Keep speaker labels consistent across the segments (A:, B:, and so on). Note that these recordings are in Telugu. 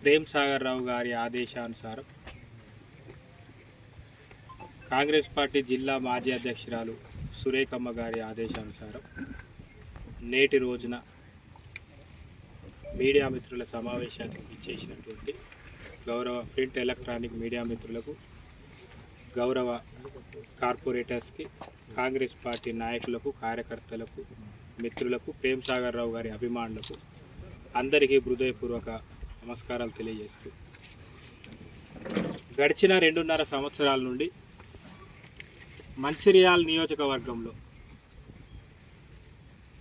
A: ప్రేమ్ సాగర్ రావు గారి ఆదేశానుసారం కాంగ్రెస్ పార్టీ జిల్లా మాజీ అధ్యక్షురాలు సురేఖమ్మ గారి ఆదేశానుసారం నేటి రోజున మీడియా మిత్రుల సమావేశానికి ఇచ్చేసినటువంటి గౌరవ ప్రింట్ ఎలక్ట్రానిక్ మీడియా మిత్రులకు, గౌరవ కార్పొరేటర్స్కి, కాంగ్రెస్ పార్టీ నాయకులకు, కార్యకర్తలకు, మిత్రులకు, ప్రేమ్ సాగర్ రావు గారి అభిమానులకు అందరికీ హృదయపూర్వక నమస్కారాలు తెలియజేస్తూ, గడిచిన 2.5 సంవత్సరాల నుండి మంచిర్యాల నియోజకవర్గంలో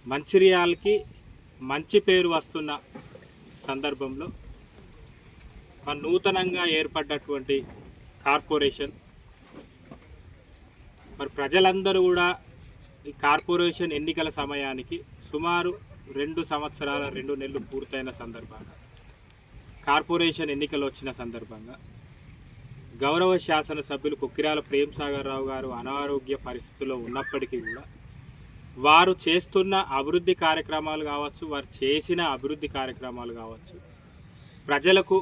A: మంచిర్యాలకి మంచి పేరు వస్తున్న సందర్భంలో నూతనంగా ఏర్పడ్డటువంటి కార్పొరేషన్ ప్రజలందరూ కూడా ఈ కార్పొరేషన్ ఎన్నికల సమయానికి సుమారు 2 సంవత్సరాల 2 నెలలు పూర్తయిన సందర్భంగా, కార్పొరేషన్ ఎన్నికలు వచ్చిన సందర్భంగా గౌరవ శాసనసభ్యులు కొక్కిరాల ప్రేమ్ సాగర్ రావు గారు అనారోగ్య పరిస్థితుల్లో ఉన్నప్పటికీ కూడా వారు చేస్తున్న అభివృద్ధి కార్యక్రమాలు కావచ్చు, వారు చేసిన అభివృద్ధి కార్యక్రమాలు కావచ్చు, ప్రజలకు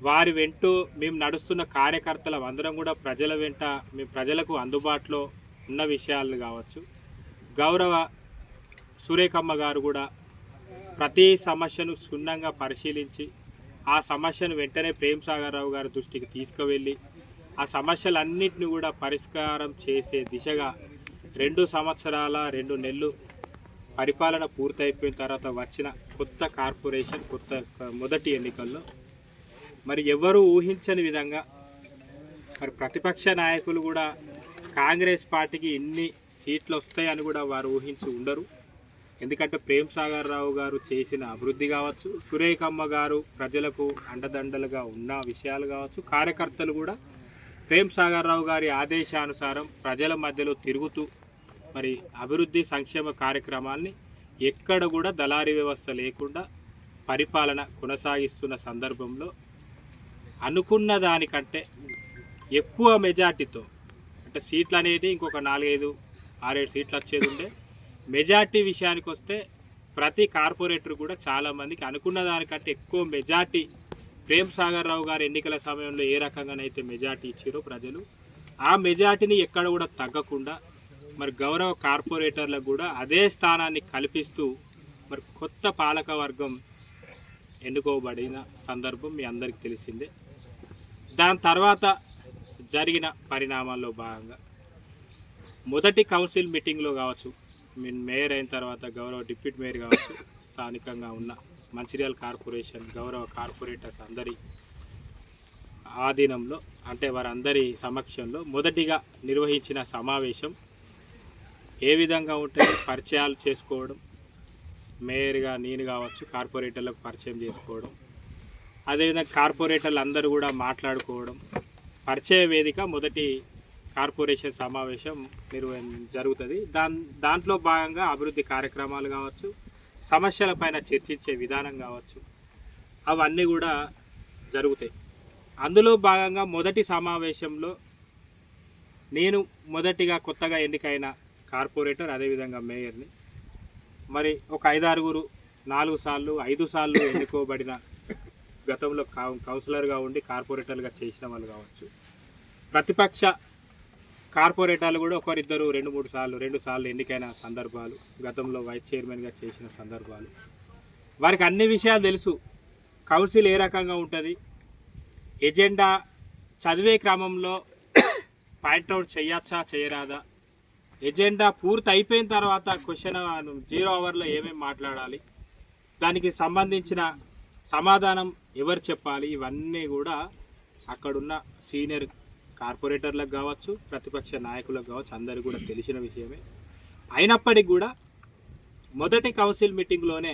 A: వారి వెంట మేము నడుస్తున్న కార్యకర్తలు అందరం కూడా ప్రజల వెంట మేము ప్రజలకు అందుబాటులో ఉన్న విషయాలు కావచ్చు, గౌరవ సురేఖమ్మ గారు కూడా ప్రతి సమస్యను క్షుణ్ణంగా పరిశీలించి ఆ సమస్యను వెంటనే ప్రేమ్ సాగర్ రావు గారి దృష్టికి తీసుకువెళ్ళి ఆ సమస్యలన్నింటినీ కూడా పరిష్కారం చేసే దిశగా 2 సంవత్సరాల 2 నెలలు పరిపాలన పూర్తయిపోయిన తర్వాత వచ్చిన కొత్త కార్పొరేషన్ మొదటి ఎన్నికల్లో ఎవరు ఊహించని విధంగా ప్రతిపక్ష నాయకులు కూడా కాంగ్రెస్ పార్టీకి ఇన్ని సీట్లు వస్తాయని కూడా వారు ఊహించి ఉండరు. ఎందుకంటే ప్రేమ్ సాగర్ రావు గారు చేసిన అభివృద్ధి కావచ్చు, సురేఖమ్మ గారు ప్రజలకు అండదండలుగా ఉన్న విషయాలు కావచ్చు, కార్యకర్తలు కూడా ప్రేమ్ సాగర్ రావు గారి ఆదేశానుసారం ప్రజల మధ్యలో తిరుగుతూ అభివృద్ధి సంక్షేమ కార్యక్రమాల్ని ఎక్కడ కూడా దళారీ వ్యవస్థ లేకుండా పరిపాలన కొనసాగిస్తున్న సందర్భంలో అనుకున్న దానికంటే ఎక్కువ మెజార్టీతో, అంటే సీట్లు అనేది ఇంకొక 4, 5, 6, 7 సీట్లు వచ్చేది ఉండే, మెజార్టీ విషయానికి వస్తే ప్రతి కార్పొరేటర్ కూడా చాలామందికి అనుకున్న దానికంటే ఎక్కువ మెజార్టీ ప్రేమ్ సాగర్ రావు గారు ఎన్నికల సమయంలో ఏ రకంగానైతే మెజార్టీ ఇచ్చారో ప్రజలు ఆ మెజార్టీని ఎక్కడ కూడా తగ్గకుండా గౌరవ కార్పొరేటర్లకు కూడా అదే స్థానాన్ని కల్పిస్తూ కొత్త పాలక వర్గం ఎన్నుకోబడిన సందర్భం మీ అందరికీ తెలిసిందే. దాని తర్వాత జరిగిన పరిణామాల్లో భాగంగా మొదటి కౌన్సిల్ మీటింగ్లో కావచ్చు, మేయర్ అయిన తర్వాత గౌరవ డిప్యూటీ మేయర్ కావచ్చు, స్థానికంగా ఉన్న మంచిర్యాల కార్పొరేషన్ గౌరవ కార్పొరేటర్స్ అందరి ఆధీనంలో, అంటే వారందరి సమక్షంలో మొదటిగా నిర్వహించిన సమావేశం ఏ విధంగా ఉంటుంది, పరిచయాలు చేసుకోవడం, మేయర్గా నేను కావచ్చు కార్పొరేటర్లకు పరిచయం చేసుకోవడం, అదేవిధంగా కార్పొరేటర్లు అందరూ కూడా మాట్లాడుకోవడం, పరిచయ వేదిక మొదటి కార్పొరేషన్ సమావేశం జరుగుతుంది. దాంట్లో భాగంగా అభివృద్ధి కార్యక్రమాలు కావచ్చు, సమస్యలపైన చర్చించే విధానం కావచ్చు, అవన్నీ కూడా జరుగుతాయి. అందులో భాగంగా మొదటి సమావేశంలో నేను మొదటిగా కొత్తగా ఎన్నికైన కార్పొరేటర్, అదేవిధంగా మేయర్ని, ఒక 5-6 4 సార్లు 5 సార్లు ఎన్నుకోబడిన గతంలో కౌన్సిలర్గా ఉండి కార్పొరేటర్గా చేసిన వాళ్ళు కావచ్చు, ప్రతిపక్ష కార్పొరేటర్లు కూడా 1, 2, 3 సార్లు 2 సార్లు ఎన్నికైన సందర్భాలు, గతంలో వైస్ చైర్మన్గా చేసిన సందర్భాలు, వారికి అన్ని విషయాలు తెలుసు. కౌన్సిల్ ఏ రకంగా ఉంటుంది, ఎజెండా చదివే క్రమంలో పాయింట్అవుట్ చేయొచ్చా చేయరాదా, ఎజెండా పూర్తి అయిపోయిన తర్వాత క్వశ్చన్ 0 అవర్లో ఏమేమి మాట్లాడాలి, దానికి సంబంధించిన సమాధానం ఎవరు చెప్పాలి, ఇవన్నీ కూడా అక్కడున్న సీనియర్ కార్పొరేటర్లకు కావచ్చు, ప్రతిపక్ష నాయకులకు కావచ్చు, అందరికీ కూడా తెలిసిన విషయమే. అయినప్పటికీ కూడా మొదటి కౌన్సిల్ మీటింగ్లోనే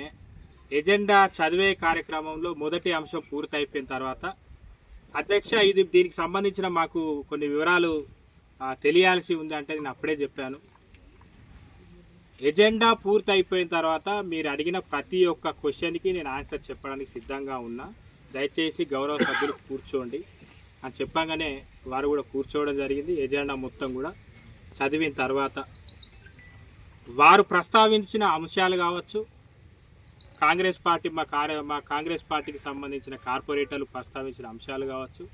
A: ఎజెండా చదివే కార్యక్రమంలో మొదటి అంశం పూర్తి అయిపోయిన తర్వాత, అధ్యక్ష దీనికి సంబంధించిన మాకు కొన్ని వివరాలు తెలియాల్సి ఉంది అంటే నేను అప్పుడే చెప్పాను, ఎజెండా పూర్తి అయిపోయిన తర్వాత మీరు అడిగిన ప్రతి ఒక్క క్వశ్చన్కి నేను ఆన్సర్ చెప్పడానికి సిద్ధంగా ఉన్నా, దయచేసి గౌరవ సభ్యులు కూర్చోండి అని చెప్పగానే వారు కూడా కూర్చోవడం జరిగింది. ఎజెండా మొత్తం కూడా చదివిన తర్వాత వారు ప్రస్తావించిన అంశాలు కావచ్చు, కాంగ్రెస్ పార్టీ మా కాంగ్రెస్ పార్టీకి సంబంధించిన కార్పొరేటర్లు ప్రస్తావించిన అంశాలు కావచ్చు,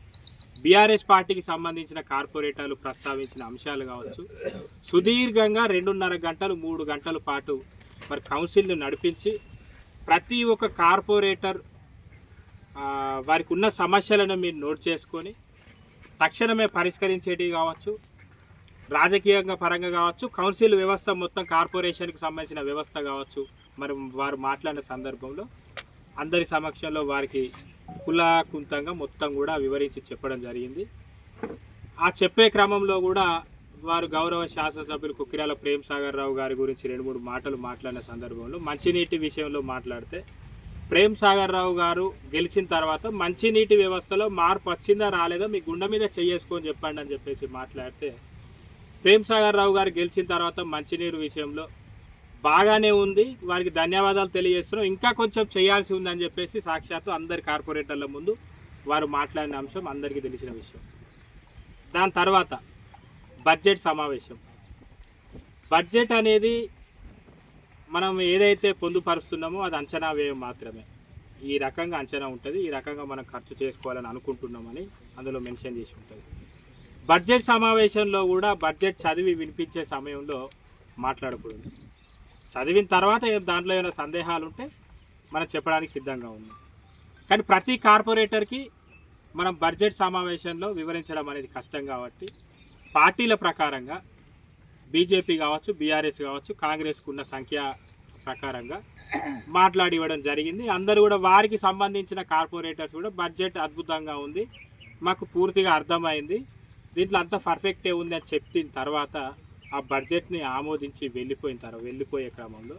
A: బీఆర్ఎస్ పార్టీకి సంబంధించిన కార్పొరేటర్లు ప్రస్తావించిన అంశాలు కావచ్చు, సుదీర్ఘంగా 2.5 గంటలు 3 గంటల పాటు మరి కౌన్సిల్ను నడిపించి ప్రతి ఒక్క కార్పొరేటర్ వారికి ఉన్న సమస్యలను మీరు నోట్ చేసుకొని తక్షణమే పరిష్కరించేటివి కావచ్చు, రాజకీయంగా పరంగా కావచ్చు, కౌన్సిల్ వ్యవస్థ మొత్తం కార్పొరేషన్కి సంబంధించిన వ్యవస్థ కావచ్చు, మరి వారు మాట్లాడిన సందర్భంలో అందరి సమక్షంలో వారికి కులాకుంతంగా మొత్తం కూడా వివరించి చెప్పడం జరిగింది. ఆ చెప్పే క్రమంలో కూడా వారు గౌరవ శాసనసభ్యులు కుక్కిరాల ప్రేమ్ సాగర్ రావు గారి గురించి 2-3 మాటలు మాట్లాడిన సందర్భంలో మంచినీటి విషయంలో మాట్లాడితే ప్రేమ్ సాగర్ రావు గారు గెలిచిన తర్వాత మంచినీటి వ్యవస్థలో మార్పు వచ్చిందా రాలేదో మీ గుండె మీద చేసుకొని చెప్పండి అని చెప్పేసి మాట్లాడితే ప్రేమ్ సాగర్ రావు గారు గెలిచిన తర్వాత మంచినీరు విషయంలో బాగానే ఉంది, వారికి ధన్యవాదాలు తెలియజేస్తున్నాం, ఇంకా కొంచెం చేయాల్సి ఉందని చెప్పేసి సాక్షాత్తు అందరి కార్పొరేటర్ల ముందు వారు మాట్లాడిన అంశం అందరికీ తెలిసిన విషయం. దాని తర్వాత బడ్జెట్ సమావేశం. బడ్జెట్ అనేది మనం ఏదైతే పొందుపరుస్తున్నామో అది అంచనా వ్యయం మాత్రమే. ఈ రకంగా అంచనా ఉంటుంది, ఈ రకంగా మనం ఖర్చు చేసుకోవాలని అనుకుంటున్నామని అందులో మెన్షన్ చేసి ఉంటుంది. బడ్జెట్ సమావేశంలో కూడా బడ్జెట్ చదివి వినిపించే సమయంలో మాట్లాడకూడదు. చదివిన తర్వాత దాంట్లో ఏమైనా సందేహాలు ఉంటే మనం చెప్పడానికి సిద్ధంగా ఉన్నాం. కానీ ప్రతి కార్పొరేటర్కి మనం బడ్జెట్ సమావేశంలో వివరించడం అనేది కష్టం కాబట్టి పార్టీల ప్రకారంగా బీజేపీ కావచ్చు, బీఆర్ఎస్ కావచ్చు, కాంగ్రెస్కు ఉన్న సంఖ్య ప్రకారంగా మాట్లాడి ఇవ్వడం జరిగింది. అందరూ కూడా వారికి సంబంధించిన కార్పొరేటర్స్ కూడా బడ్జెట్ అద్భుతంగా ఉంది, మాకు పూర్తిగా అర్థమైంది, దీంట్లో అంతా పర్ఫెక్టే ఉంది అని చెప్పిన తర్వాత ఆ బడ్జెట్ని ఆమోదించి వెళ్ళిపోయే క్రమంలో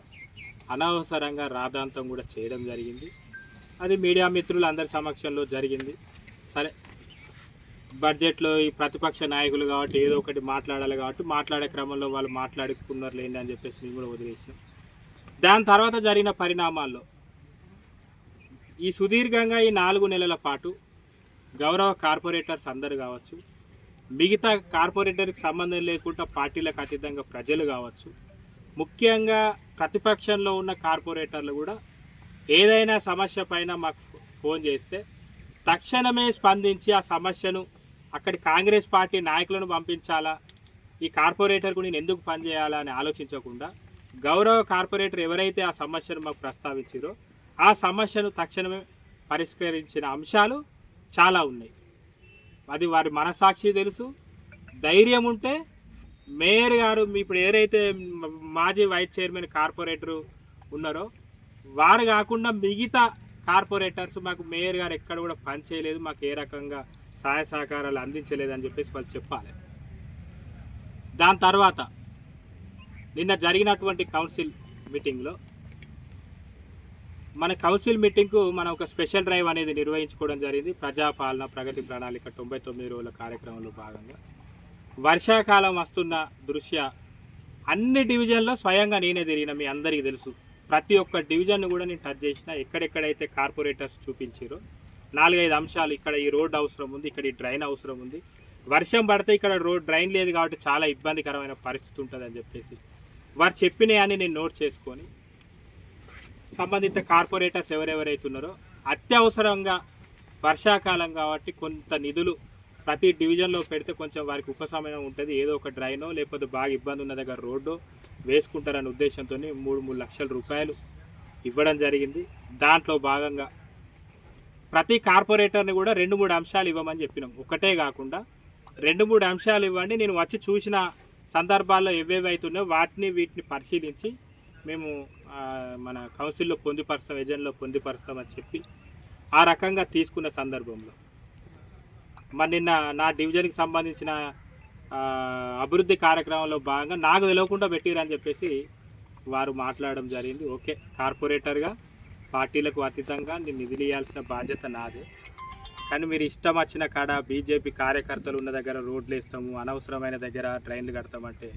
A: అనవసరంగా రాద్ధాంతం కూడా చేయడం జరిగింది. అది మీడియా మిత్రులు అందరి సమక్షంలో జరిగింది. సరే, బడ్జెట్లో ఈ ప్రతిపక్ష నాయకులు కాబట్టి ఏదో ఒకటి మాట్లాడాలి కాబట్టి మాట్లాడే క్రమంలో వాళ్ళు మాట్లాడుకున్నారు లేండి అని చెప్పేసి మేము కూడా వదిలేసాం. దాని తర్వాత జరిగిన పరిణామాల్లో ఈ సుదీర్ఘంగా ఈ 4 నెలల పాటు గౌరవ కార్పొరేటర్స్ అందరు కావచ్చు, మిగతా కార్పొరేటర్కి సంబంధం లేకుండా పార్టీలకు అతీతంగా ప్రజలు కావచ్చు, ముఖ్యంగా ప్రతిపక్షంలో ఉన్న కార్పొరేటర్లు కూడా ఏదైనా సమస్య పైన మాకు ఫోన్ చేస్తే తక్షణమే స్పందించి ఆ సమస్యను అక్కడి కాంగ్రెస్ పార్టీ నాయకులను పంపించాలా, ఈ కార్పొరేటర్కు నేను ఎందుకు పనిచేయాలా అని ఆలోచించకుండా గౌరవ కార్పొరేటర్ ఎవరైతే ఆ సమస్యను మాకు ప్రస్తావించారో ఆ సమస్యను తక్షణమే పరిష్కరించిన అంశాలు చాలా ఉన్నాయి. అది వారి మనసాక్షి తెలుసు. ధైర్యం ఉంటే మేయర్ గారు ఇప్పుడు ఎవరైతే మాజీ వైస్ చైర్మన్ కార్పొరేటరు ఉన్నారో వారు కాకుండా మిగతా కార్పొరేటర్స్ మాకు మేయర్ గారు ఎక్కడ కూడా పని చేయలేదు, మాకు ఏ రకంగా సహాయ సహకారాలు అందించలేదు అని చెప్పేసి వాళ్ళు చెప్పాలి. దాని తర్వాత నిన్న జరిగినటువంటి కౌన్సిల్ మీటింగ్లో మన కౌన్సిల్ మీటింగ్కు మనం ఒక స్పెషల్ డ్రైవ్ అనేది నిర్వహించుకోవడం జరిగింది. ప్రజాపాలన ప్రగతి ప్రణాళిక 99 రోజుల కార్యక్రమంలో భాగంగా వర్షాకాలం వస్తున్న దృష్ట్యా అన్ని డివిజన్లో స్వయంగా నేనే తిరిగిన, మీ అందరికీ తెలుసు. ప్రతి ఒక్క డివిజన్ కూడా నేను టచ్ చేసిన, ఎక్కడెక్కడైతే కార్పొరేటర్స్ చూపించారో 4-5 అంశాలు, ఇక్కడ ఈ రోడ్ అవసరం ఉంది, ఇక్కడ ఈ డ్రైన్ అవసరం ఉంది, వర్షం పడితే ఇక్కడ డ్రైన్ లేదు కాబట్టి చాలా ఇబ్బందికరమైన పరిస్థితి ఉంటుంది అని చెప్పేసి వారు చెప్పినవన్నీ నేను నోట్ చేసుకొని సంబంధిత కార్పొరేటర్స్ ఎవరెవరైతే ఉన్నారో అత్యవసరంగా వర్షాకాలం కాబట్టి కొంత నిధులు ప్రతి డివిజన్లో పెడితే కొంచెం వారికి ఉపశమనం ఉంటుంది, ఏదో ఒక డ్రైనో లేకపోతే బాగా ఇబ్బంది ఉన్న దగ్గర రోడ్డు వేసుకుంటారనే ఉద్దేశంతో 3 లక్షల రూపాయలు ఇవ్వడం జరిగింది. దాంట్లో భాగంగా ప్రతి కార్పొరేటర్ని కూడా 2-3 అంశాలు ఇవ్వమని చెప్పినాం. ఒకటే కాకుండా 2-3 అంశాలు ఇవ్వండి, నేను వచ్చి చూసిన సందర్భాల్లో ఏవేవైతున్నాయో వీటిని పరిశీలించి మేము మన కౌన్సిల్లో పొందుపరుస్తాం, ఎజెండాలో పొందుపరుస్తామని చెప్పి ఆ రకంగా తీసుకున్న సందర్భంలో మరి నిన్న నా డివిజన్కి సంబంధించిన అభివృద్ధి కార్యక్రమంలో భాగంగా నాకు తెలియకుండా పెట్టిరని చెప్పేసి వారు మాట్లాడడం జరిగింది. ఓకే, కార్పొరేటర్గా పార్టీలకు అతీతంగా నేను నిధులు ఇవ్వాల్సిన బాధ్యత నాదే, కానీ మీరు ఇష్టం వచ్చిన కాడ బీజేపీ కార్యకర్తలు ఉన్న దగ్గర రోడ్లు వేస్తాము, అనవసరమైన దగ్గర ట్రైన్లు కడతామంటే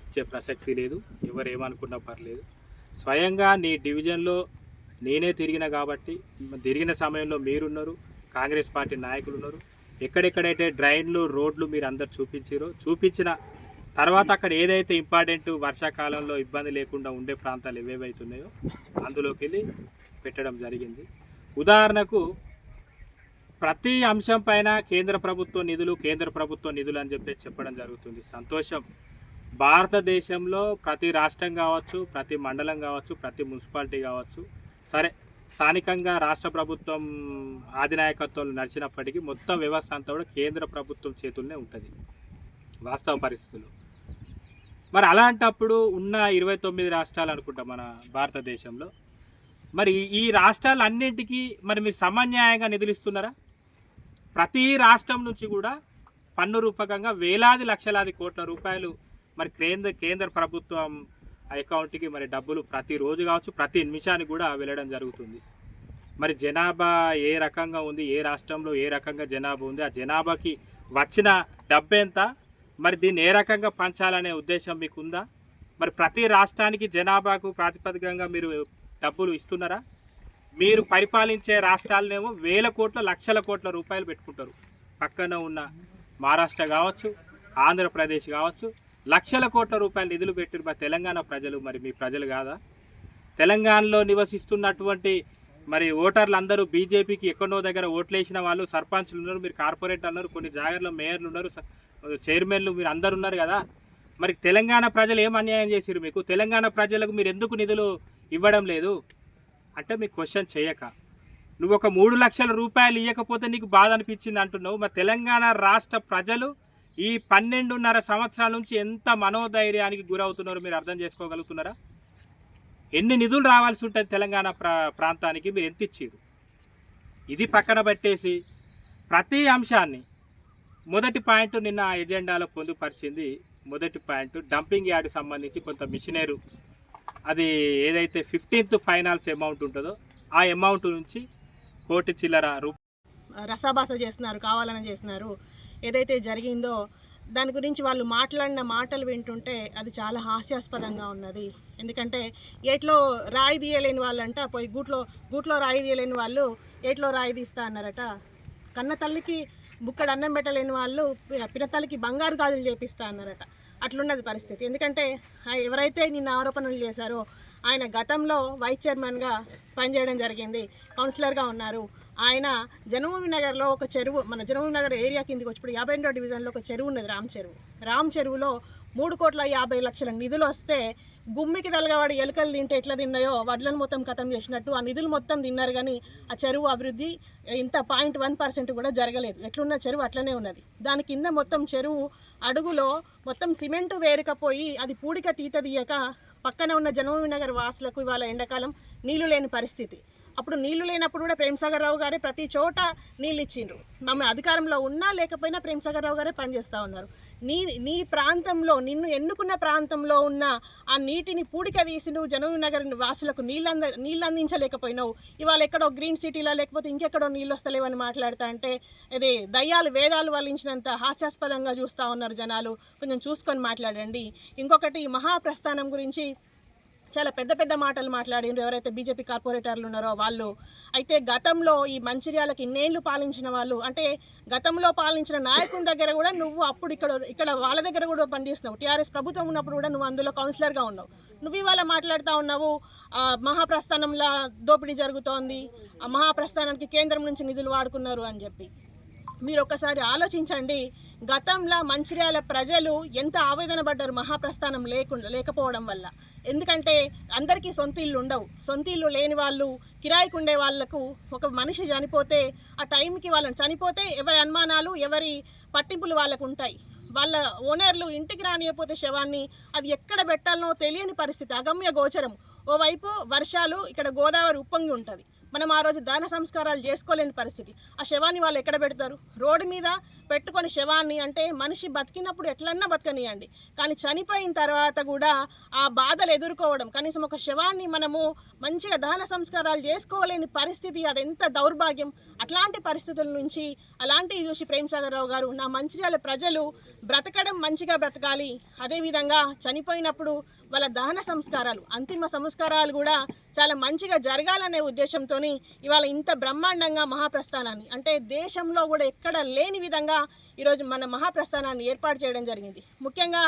A: ఇచ్చే ప్రసక్తి లేదు. ఎవరు ఏమనుకున్నా పర్లేదు. స్వయంగా నీ డివిజన్లో నేనే తిరిగిన కాబట్టి తిరిగిన సమయంలో మీరున్నారు, కాంగ్రెస్ పార్టీ నాయకులు ఉన్నారు, ఎక్కడెక్కడైతే డ్రైన్లు రోడ్లు మీరు అందరు చూపించిన తర్వాత అక్కడ ఏదైతే ఇంపార్టెంట్ వర్షాకాలంలో ఇబ్బంది లేకుండా ఉండే ప్రాంతాలు ఏవేవైతున్నాయో అందులోకి వెళ్ళి పెట్టడం జరిగింది. ఉదాహరణకు ప్రతి అంశం పైన కేంద్ర ప్రభుత్వ నిధులు అని చెప్పడం జరుగుతుంది. సంతోషం. భారతదేశంలో ప్రతి రాష్ట్రం కావచ్చు, ప్రతి మండలం కావచ్చు, ప్రతి మున్సిపాలిటీ కావచ్చు, సరే స్థానికంగా రాష్ట్ర ప్రభుత్వం ఆధినాయకత్వంలో నడిచినప్పటికీ మొత్తం వ్యవస్థ అంతా కూడా కేంద్ర ప్రభుత్వం చేతుల్లోనే ఉంటుంది వాస్తవ పరిస్థితులు. మరి అలాంటప్పుడు ఉన్న 29 రాష్ట్రాలు అనుకుంటా మన భారతదేశంలో, మరి ఈ రాష్ట్రాలన్నింటికీ మరి మీరు సమన్యాయంగా నిధులు ఇస్తున్నారా? ప్రతి రాష్ట్రం నుంచి కూడా పన్ను రూపకంగా వేలాది లక్షలాది కోట్ల రూపాయలు మరి కేంద్ర ప్రభుత్వం అకౌంట్కి మరి డబ్బులు ప్రతిరోజు కావచ్చు, ప్రతి నిమిషానికి కూడా వెళ్ళడం జరుగుతుంది. మరి జనాభా ఏ రకంగా ఉంది, ఏ రాష్ట్రంలో ఏ రకంగా జనాభా ఉంది, ఆ జనాభాకి వచ్చిన డబ్బు ఎంత, మరి దీన్ని ఏ రకంగా పంచాలనే ఉద్దేశం మీకు ఉందా? మరి ప్రతి రాష్ట్రానికి జనాభాకు ప్రాతిపదికంగా మీరు డబ్బులు ఇస్తున్నారా? మీరు పరిపాలించే రాష్ట్రాలనేమో వేల కోట్ల లక్షల కోట్ల రూపాయలు పెట్టుకుంటారు. పక్కన ఉన్న మహారాష్ట్ర కావచ్చు, ఆంధ్రప్రదేశ్ కావచ్చు, లక్షల కోట్ల రూపాయలు నిధులు పెట్టిన మా తెలంగాణ ప్రజలు మరి మీ ప్రజలు కాదా? తెలంగాణలో నివసిస్తున్నటువంటి మరి ఓటర్లు అందరూ బీజేపీకి ఎక్కడో దగ్గర ఓట్లేసిన వాళ్ళు, సర్పంచ్లు ఉన్నారు, మీరు కార్పొరేటర్లు ఉన్నారు, కొన్ని జాగాల్లో మేయర్లు ఉన్నారు, చైర్మన్లు మీరు అందరు ఉన్నారు కదా. మరి తెలంగాణ ప్రజలు ఏం అన్యాయం చేసిరు మీకు? తెలంగాణ ప్రజలకు మీరు ఎందుకు నిధులు ఇవ్వడం లేదు అంటే మీకు క్వశ్చన్ చేయక, నువ్వు ఒక 3 లక్షల రూపాయలు ఇవ్వకపోతే నీకు బాధ అనిపించింది అంటున్నావు. మరి తెలంగాణ రాష్ట్ర ప్రజలు ఈ 12.5 సంవత్సరాల నుంచి ఎంత మనోధైర్యానికి గురవుతున్నారో మీరు అర్థం చేసుకోగలుగుతున్నారా? ఎన్ని నిధులు రావాల్సి ఉంటుంది తెలంగాణ ప్రాంతానికి, మీరు ఎంత ఇచ్చారు? ఇది పక్కన పెట్టేసి ప్రతి అంశాన్ని మొదటి పాయింట్ నిన్న ఎజెండాలో పొందుపరిచింది. మొదటి పాయింట్ డంపింగ్ యార్డ్ సంబంధించి కొంత మిషనరీ, అది ఏదైతే 15th ఫైనాన్స్ అమౌంట్ ఉంటుందో ఆ అమౌంట్ నుంచి కోటి చిల్లర
B: రసాభాస చేస్తున్నారు, కావాలని చేస్తున్నారు. ఏదైతే జరిగిందో దాని గురించి వాళ్ళు మాట్లాడిన మాటలు వింటుంటే అది చాలా హాస్యాస్పదంగా ఉన్నది. ఎందుకంటే ఏట్లో రాయి తీయలేని వాళ్ళంట పోయి గూట్లో రాయి తీయలేని వాళ్ళు ఏట్లో రాయి తీస్తా అన్నారట. కన్న తల్లికి బుక్కడు అన్నం పెట్టలేని వాళ్ళు పినతల్లికి బంగారు గాజులు చేపిస్తా అన్నారట. అట్లున్నది పరిస్థితి. ఎందుకంటే ఎవరైతే నిన్న ఆరోపణలు చేశారో ఆయన గతంలో వైస్ చైర్మన్గా పనిచేయడం జరిగింది, కౌన్సిలర్గా ఉన్నారు. ఆయన జనభూమి నగర్లో ఒక చెరువు, మన జనభూమి నగర్ ఏరియా కిందకి వచ్చినప్పుడు 52వ డివిజన్లో ఒక చెరువు ఉన్నది, రామ్ చెరువులో 3,50,00,000 నిధులు వస్తే గుమ్మికి తలగవాడి ఎలుకలు తింటే ఎట్లా తిన్నాయో వడ్లను మొత్తం ఖతం చేసినట్టు ఆ నిధులు మొత్తం తిన్నారు. కానీ ఆ చెరువు అభివృద్ధి ఇంత 0.1% కూడా జరగలేదు. ఎట్లున్న చెరువు అట్లనే ఉన్నది. దాని కింద మొత్తం చెరువు అడుగులో మొత్తం సిమెంటు వేరుకపోయి అది పూడిక తీత తీయక పక్కన ఉన్న జనభూమి నగర్ వాసులకు ఇవాళ ఎండాకాలం నీళ్లు లేని పరిస్థితి. అప్పుడు నీళ్లు లేనప్పుడు కూడా ప్రేమ్సాగర్ రావు గారే ప్రతి చోట నీళ్ళు ఇచ్చిండ్రు. మమ్మల్ని అధికారంలో ఉన్నా లేకపోయినా ప్రేమ్సాగర్ రావు గారే పనిచేస్తూ ఉన్నారు. నీ ప్రాంతంలో, నిన్ను ఎన్నుకున్న ప్రాంతంలో ఉన్న ఆ నీటిని పూడిక తీసి నువ్వు జనభూమి నగర్ వాసులకు నీళ్ళు అందించలేకపోయినావు. ఇవాళ ఎక్కడో గ్రీన్ సిటీలో లేకపోతే ఇంకెక్కడో నీళ్ళు వస్తలేవని మాట్లాడుతా అంటే ఇది దయ్యాలు వేదాలు వల్లించినంత హాస్యాస్పదంగా చూస్తూ ఉన్నారు జనాలు. కొంచెం చూసుకొని మాట్లాడండి. ఇంకొకటి మహాప్రస్థానం గురించి చాలా పెద్ద మాటలు మాట్లాడిండ్రు ఎవరైతే బీజేపీ కార్పొరేటర్లు ఉన్నారో వాళ్ళు. అయితే గతంలో ఈ మంచిర్యాలకి ఇన్నేళ్ళు పాలించిన వాళ్ళు, అంటే గతంలో పాలించిన నాయకుని దగ్గర కూడా నువ్వు అప్పుడు ఇక్కడ వాళ్ళ దగ్గర కూడా పనిచేస్తున్నావు. టీఆర్ఎస్ ప్రభుత్వం ఉన్నప్పుడు కూడా నువ్వు అందులో కౌన్సిలర్గా ఉన్నావు. నువ్వు ఇవాళ మాట్లాడుతూ ఉన్నావు మహాప్రస్థానంలో దోపిడీ జరుగుతోంది, ఆ మహాప్రస్థానానికి కేంద్రం నుంచి నిధులు వాడుకున్నారు అని చెప్పి. మీరు ఒక్కసారి ఆలోచించండి. గతంలో మంచిర్యాల ప్రజలు ఎంత ఆవేదన పడ్డారు మహాప్రస్థానం లేకపోవడం వల్ల. ఎందుకంటే అందరికీ సొంత ఇల్లు ఉండవు. సొంత ఇల్లు లేని వాళ్ళు, కిరాయికి ఉండే వాళ్లకు ఒక మనిషి చనిపోతే ఆ టైంకి వాళ్ళని చనిపోతే ఎవరి అనుమానాలు, ఎవరి పట్టింపులు వాళ్ళకు ఉంటాయి. వాళ్ళ ఓనర్లు ఇంటికి రానియకపోతే శవాన్ని అది ఎక్కడ పెట్టాలనో తెలియని పరిస్థితి, అగమ్య గోచరం. ఓవైపు వర్షాలు, ఇక్కడ గోదావరి ఉప్పొంగి ఉంటుంది. మనం ఆ రోజు దాన సంస్కారాలు చేసుకోలేని పరిస్థితి. ఆ శవాన్ని వాళ్ళు ఎక్కడ పెడతారు? రోడ్డు మీద పెట్టుకొని శవాన్ని, అంటే మనిషి బతికినప్పుడు ఎట్లన్నా బతకనియండి, కానీ చనిపోయిన తర్వాత కూడా ఆ బాధలు ఎదుర్కోవడం, కనీసం ఒక శవాన్ని మనము మంచిగా దహన సంస్కారాలు చేసుకోలేని పరిస్థితి, అది ఎంత దౌర్భాగ్యం. అట్లాంటి పరిస్థితుల నుంచి అలాంటివి చూసి ప్రేమ్సాగర్ రావు గారు, నా మంచిర్యాల ప్రజలు బ్రతకడం మంచిగా బ్రతకాలి, అదేవిధంగా చనిపోయినప్పుడు వాళ్ళ దహన సంస్కారాలు, అంతిమ సంస్కారాలు కూడా చాలా మంచిగా జరగాలనే ఉద్దేశంతో ఇవాళ ఇంత బ్రహ్మాండంగా మహాప్రస్థానాన్ని, అంటే దేశంలో కూడా ఎక్కడ లేని విధంగా ఈరోజు మన మహాప్రస్థానాన్ని ఏర్పాటు చేయడం జరిగింది. ముఖ్యంగా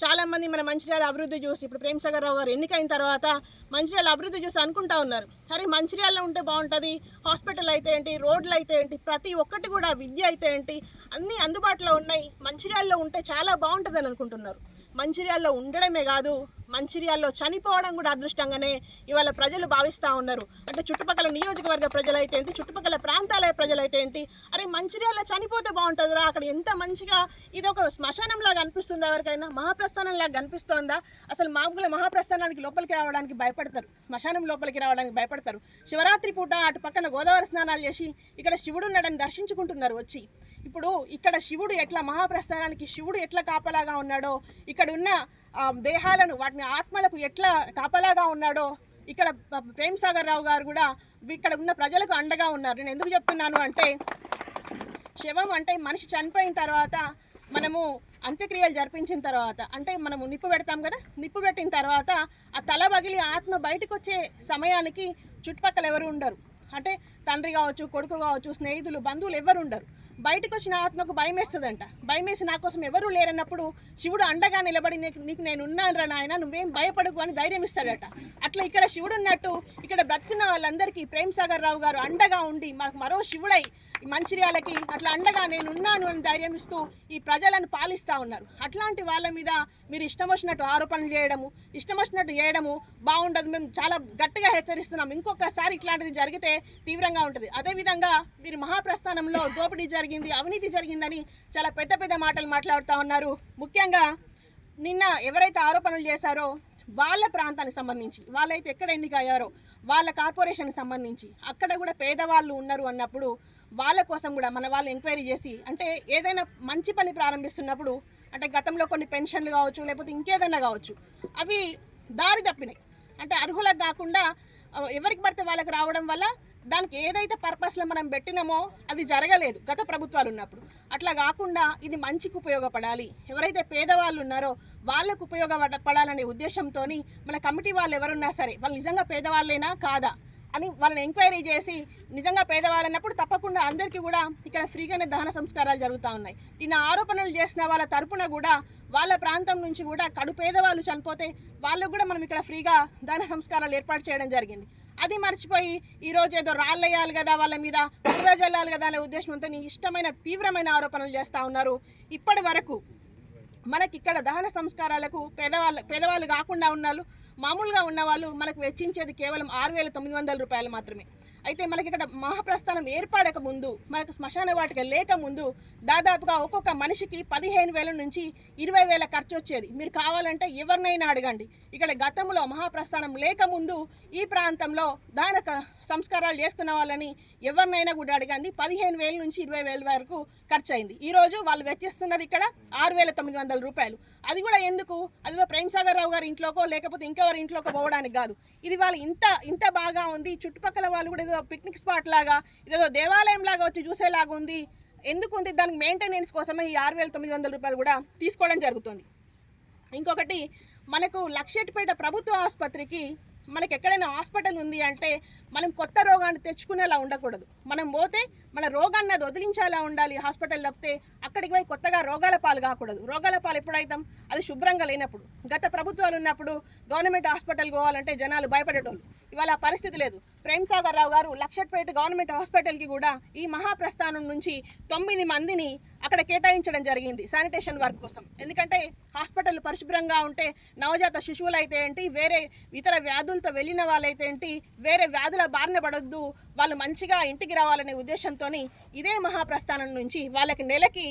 B: చాలామంది మన మంచిర్యాల అభివృద్ధి చూసి ఇప్పుడు ప్రేమ్సాగర్ రావు గారు ఎన్నికైన తర్వాత మంచిర్యాల అభివృద్ధి చూసి అనుకుంటా ఉన్నారు, అరే మంచిర్యాలలో ఉంటే బాగుంటుంది, హాస్పిటల్ అయితే ఏంటి, రోడ్లు అయితే ఏంటి, ప్రతి ఒక్కటి కూడా విద్య అయితే ఏంటి అన్నీ అందుబాటులో ఉన్నాయి, మంచిర్యాలలో ఉంటే చాలా బాగుంటుందని అనుకుంటున్నారు. మంచిర్యాలలో ఉండడమే కాదు, మంచిర్యాలలో చనిపోవడం కూడా అదృష్టంగానే ఇవాళ ప్రజలు భావిస్తూ ఉన్నారు. అంటే చుట్టుపక్కల నియోజకవర్గ ప్రజలైతే ఏంటి, చుట్టుపక్కల ప్రాంతాల ప్రజలైతే ఏంటి, అరే మంచిర్యాలలో చనిపోతే బాగుంటుందిరా, అక్కడ ఎంత మంచిగా ఇది ఒక శ్మశానంలాగా అనిపిస్తుందా, ఎవరికైనా మహాప్రస్థానంలాగా కనిపిస్తోందా? అసలు మామూలుగా మహాప్రస్థానానికి లోపలికి రావడానికి భయపడతారు, శ్మశానం లోపలికి రావడానికి భయపడతారు. శివరాత్రి పూట అటు పక్కన గోదావరి స్నానాలు చేసి ఇక్కడ శివుడు ఉన్నాడని దర్శించుకుంటున్నారు వచ్చి. ఇప్పుడు ఇక్కడ శివుడు ఎట్లా మహాప్రస్థానానికి శివుడు ఎట్లా కాపలాగా ఉన్నాడో, ఇక్కడ ఉన్న దేహాలను వాటిని ఆత్మలకు ఎట్లా కాపలాగా ఉన్నాడో ఇక్కడ ప్రేమ్సాగర్ రావు గారు కూడా ఇక్కడ ఉన్న ప్రజలకు అండగా ఉన్నారు. నేను ఎందుకు చెప్తున్నాను అంటే, శవం అంటే మనిషి చనిపోయిన తర్వాత మనము అంత్యక్రియలు జరిపించిన తర్వాత అంటే మనము నిప్పు పెడతాం కదా, నిప్పు పెట్టిన తర్వాత ఆ తల పగిలి ఆత్మ బయటకు వచ్చే సమయానికి చుట్టుపక్కల ఎవరు ఉండరు. అంటే తండ్రి కావచ్చు, కొడుకు కావచ్చు, స్నేహితులు, బంధువులు ఎవరు ఉండరు. బయటకు వచ్చిన ఆత్మకు భయం వేస్తుందంట. భయం వేసి నా కోసం ఎవరూ లేరన్నప్పుడు శివుడు అండగా నిలబడి నీకు నేను ఉన్నాను రా నాయన, నువ్వేం భయపడకు అని ధైర్యం ఇస్తాడట. అట్లా ఇక్కడ శివుడు ఉన్నట్టు ఇక్కడ బ్రతుకున్న వాళ్ళందరికీ ప్రేమ్సాగర్ రావు గారు అండగా ఉండి మనకు మరో శివుడై మంచిర్యాలకి అట్లా అండగా నేను ఉన్నాను అని ధైర్యం ఇస్తూ ఈ ప్రజలను పాలిస్తూ ఉన్నారు. అట్లాంటి వాళ్ళ మీద మీరు ఇష్టం వచ్చినట్టు ఆరోపణలు చేయడము, ఇష్టం వచ్చినట్టు చేయడము బాగుండదు. మేము చాలా గట్టిగా హెచ్చరిస్తున్నాం, ఇంకొకసారి ఇట్లాంటిది జరిగితే తీవ్రంగా ఉంటుంది. అదేవిధంగా మీరు మహాప్రస్థానంలో దోపిడీ జరిగింది, అవినీతి జరిగిందని చాలా పెద్ద పెద్ద మాటలు మాట్లాడుతూ ఉన్నారు. ముఖ్యంగా నిన్న ఎవరైతే ఆరోపణలు చేశారో వాళ్ళ ప్రాంతానికి సంబంధించి, వాళ్ళైతే ఎక్కడ ఎన్నికయ్యారో వాళ్ళ కార్పొరేషన్కి సంబంధించి అక్కడ కూడా పేదవాళ్ళు ఉన్నారు అన్నప్పుడు వాళ్ళ కోసం కూడా మన వాళ్ళు ఎంక్వైరీ చేసి, అంటే ఏదైనా మంచి పని ప్రారంభిస్తున్నప్పుడు అంటే గతంలో కొన్ని పెన్షన్లు కావచ్చు లేకపోతే ఇంకేదైనా కావచ్చు అవి దారి తప్పినాయి, అంటే అర్హులకు కాకుండా ఎవరికి పడితే వాళ్ళకి రావడం వల్ల దానికి ఏదైతే పర్పస్లో మనం పెట్టినామో అది జరగలేదు గత ప్రభుత్వాలు ఉన్నప్పుడు. అట్లా కాకుండా ఇది మంచికి ఉపయోగపడాలి, ఎవరైతే పేదవాళ్ళు ఉన్నారో వాళ్ళకు ఉపయోగపడాలనే ఉద్దేశంతో మన కమిటీ వాళ్ళు ఎవరున్నా సరే వాళ్ళు నిజంగా పేదవాళ్ళైనా కాదా అని వాళ్ళని ఎంక్వైరీ చేసి నిజంగా పేదవాళ్ళు అన్నప్పుడు తప్పకుండా అందరికీ కూడా ఇక్కడ ఫ్రీగానే దహన సంస్కారాలు జరుగుతూ ఉన్నాయి. నిన్న ఆరోపణలు చేసిన వాళ్ళ తరపున కూడా వాళ్ళ ప్రాంతం నుంచి కూడా కడు పేదవాళ్ళు చనిపోతే వాళ్ళకు కూడా మనం ఇక్కడ ఫ్రీగా దహన సంస్కారాలు ఏర్పాటు చేయడం జరిగింది. అది మర్చిపోయి ఈరోజు ఏదో రాళ్ళేయాలి కదా, వాళ్ళ మీద బురద జల్లాలి కదా అనే ఉద్దేశంతో ఇష్టమైన తీవ్రమైన ఆరోపణలు చేస్తూ ఉన్నారు. ఇప్పటి వరకు మనకి ఇక్కడ దహన సంస్కారాలకు పేదవాళ్ళు కాకుండా ఉన్నారు, మామూలుగా ఉన్న వాళ్ళు మనకు వెచ్చించేది కేవలం 6,900 రూపాయలు మాత్రమే. అయితే మనకి ఇక్కడ మహాప్రస్థానం ఏర్పడక ముందు, మనకు శ్మశాన వాటిక లేక ముందు దాదాపుగా ఒక్కొక్క మనిషికి 15,000 నుంచి 20,000 ఖర్చు వచ్చేది. మీరు కావాలంటే ఎవరినైనా అడగండి. ఇక్కడ గతంలో మహాప్రస్థానం లేక ముందు ఈ ప్రాంతంలో దాన సంస్కారాలు చేసుకున్న వాళ్ళని ఎవరినైనా కూడా అడగండి, 15,000 నుంచి 20,000 వరకు ఖర్చు అయింది. ఈరోజు వాళ్ళు వెచ్చిస్తున్నది ఇక్కడ 6,900 రూపాయలు. అది కూడా ఎందుకు, అదిలో ప్రేమ్సాగర్ రావు గారి ఇంట్లోకో లేకపోతే ఇంకెవరి ఇంట్లోకో పోవడానికి కాదు. ఇది వాళ్ళు ఇంత బాగా ఉంది, చుట్టుపక్కల వాళ్ళు కూడా ఏదో పిక్నిక్ స్పాట్ లాగా, ఇదేదో దేవాలయం లాగా వచ్చి చూసేలాగా ఉంది. ఎందుకు ఉంది, దానికి మెయింటెనెన్స్ కోసమే ఈ 6,900 రూపాయలు కూడా తీసుకోవడం జరుగుతుంది. ఇంకొకటి, మనకు లక్షెట్టిపేట ప్రభుత్వ ఆసుపత్రికి మనకి ఎక్కడైనా హాస్పిటల్ ఉంది అంటే మనం కొత్త రోగాన్ని తెచ్చుకునేలా ఉండకూడదు. మనం పోతే మన రోగాన్ని అది వదిలించేలా ఉండాలి హాస్పిటల్. తప్పితే అక్కడికి పోయి కొత్తగా రోగాల పాలు కాకూడదు. రోగాల పాలు ఎప్పుడైతాం, అది శుభ్రంగా లేనప్పుడు. గత ప్రభుత్వాలు ఉన్నప్పుడు గవర్నమెంట్ హాస్పిటల్ పోవాలంటే జనాలు భయపడేటోళ్ళు. ఇవాళ ఆ పరిస్థితి లేదు. ప్రేమ్సాగర్ రావు గారు లక్షెట్టిపేట గవర్నమెంట్ హాస్పిటల్కి కూడా ఈ మహాప్రస్థానం నుంచి 9 మందిని అక్కడ కేటాయించడం జరిగింది శానిటేషన్ వర్క్ కోసం. ఎందుకంటే హాస్పిటల్ పరిశుభ్రంగా ఉంటే నవజాత శిశువులు అయితే ఏంటి, వేరే ఇతర వ్యాధులతో వెళ్ళిన వాళ్ళైతే ఏంటి, వేరే వ్యాధుల బారిన పడొద్దు, వాళ్ళు మంచిగా ఇంటికి రావాలనే ఉద్దేశంతో ఇదే మహాప్రస్థానం నుంచి వాళ్ళకి నెలకి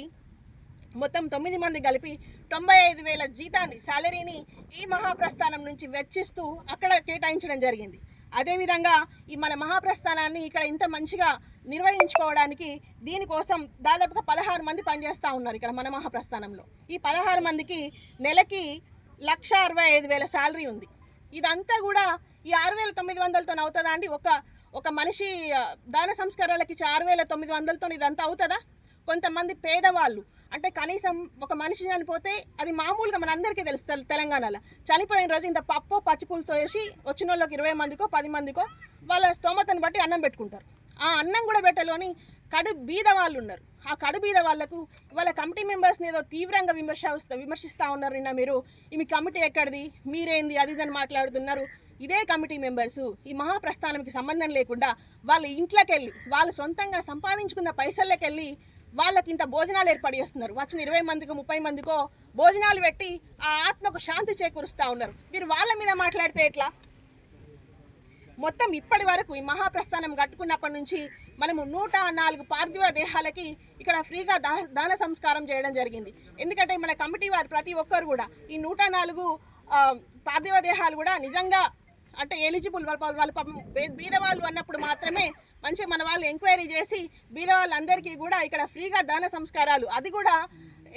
B: మొత్తం 9 మంది కలిపి 95,000 జీతాన్ని, శాలరీని ఈ మహాప్రస్థానం నుంచి వెచ్చిస్తూ అక్కడ కేటాయించడం జరిగింది. అదేవిధంగా ఈ మన మహాప్రస్థానాన్ని ఇక్కడ ఇంత మంచిగా నిర్వహించుకోవడానికి దీనికోసం దాదాపుగా 16 మంది పనిచేస్తూ ఉన్నారు ఇక్కడ మన మహాప్రస్థానంలో. ఈ 16 మందికి నెలకి 1,65,000 శాలరీ ఉంది. ఇదంతా కూడా ఈ 6,900తో అవుతుందా అండి? ఒక మనిషి దాన సంస్కారాలకి 6,900తో ఇదంతా అవుతుందా? కొంతమంది పేదవాళ్ళు, అంటే కనీసం ఒక మనిషి చనిపోతే అది మామూలుగా మన అందరికీ తెలుసు, తెలంగాణలో చనిపోయిన రోజు ఇంత పప్పు పచ్చి పులుసు వేసి వచ్చిన వాళ్ళకి 20 మందికో 10 మందికో వాళ్ళ స్తోమతను బట్టి అన్నం పెట్టుకుంటారు. ఆ అన్నం కూడా పెట్టలోని కడు బీద వాళ్ళు ఉన్నారు. ఆ కడుబీద వాళ్లకు వాళ్ళ కమిటీ మెంబర్స్ని ఏదో తీవ్రంగా విమర్శిస్తూ ఉన్నారు. నిన్న మీరు మీ కమిటీ ఎక్కడిది, మీరేంది, అది ఇదని మాట్లాడుతున్నారు. ఇదే కమిటీ మెంబర్స్ ఈ మహాప్రస్థానంకి సంబంధం లేకుండా వాళ్ళ ఇంట్లోకి వెళ్ళి వాళ్ళు సొంతంగా సంపాదించుకున్న పైసల్లోకి వెళ్ళి వాళ్ళకి ఇంత భోజనాలు ఏర్పాటు చేస్తున్నారు. వచ్చిన 20 మందికో 30 మందికో భోజనాలు పెట్టి ఆ ఆత్మకు శాంతి చేకూరుస్తూ ఉన్నారు. మీరు వాళ్ళ మీద మాట్లాడితే ఎట్లా? మొత్తం ఇప్పటి వరకు ఈ మహాప్రస్థానం కట్టుకున్నప్పటి నుంచి మనము 104 పార్థివ దేహాలకి ఇక్కడ ఫ్రీగా దాన సంస్కారం చేయడం జరిగింది. ఎందుకంటే మన కమిటీ వారు ప్రతి ఒక్కరు కూడా ఈ 104 పార్థివ దేహాలు కూడా నిజంగా అంటే ఎలిజిబుల్ వాళ్ళు బీదవాళ్ళు అన్నప్పుడు మాత్రమే మంచి మన వాళ్ళు ఎంక్వైరీ చేసి బీదవాళ్ళందరికీ కూడా ఇక్కడ ఫ్రీగా దాన సంస్కారాలు, అది కూడా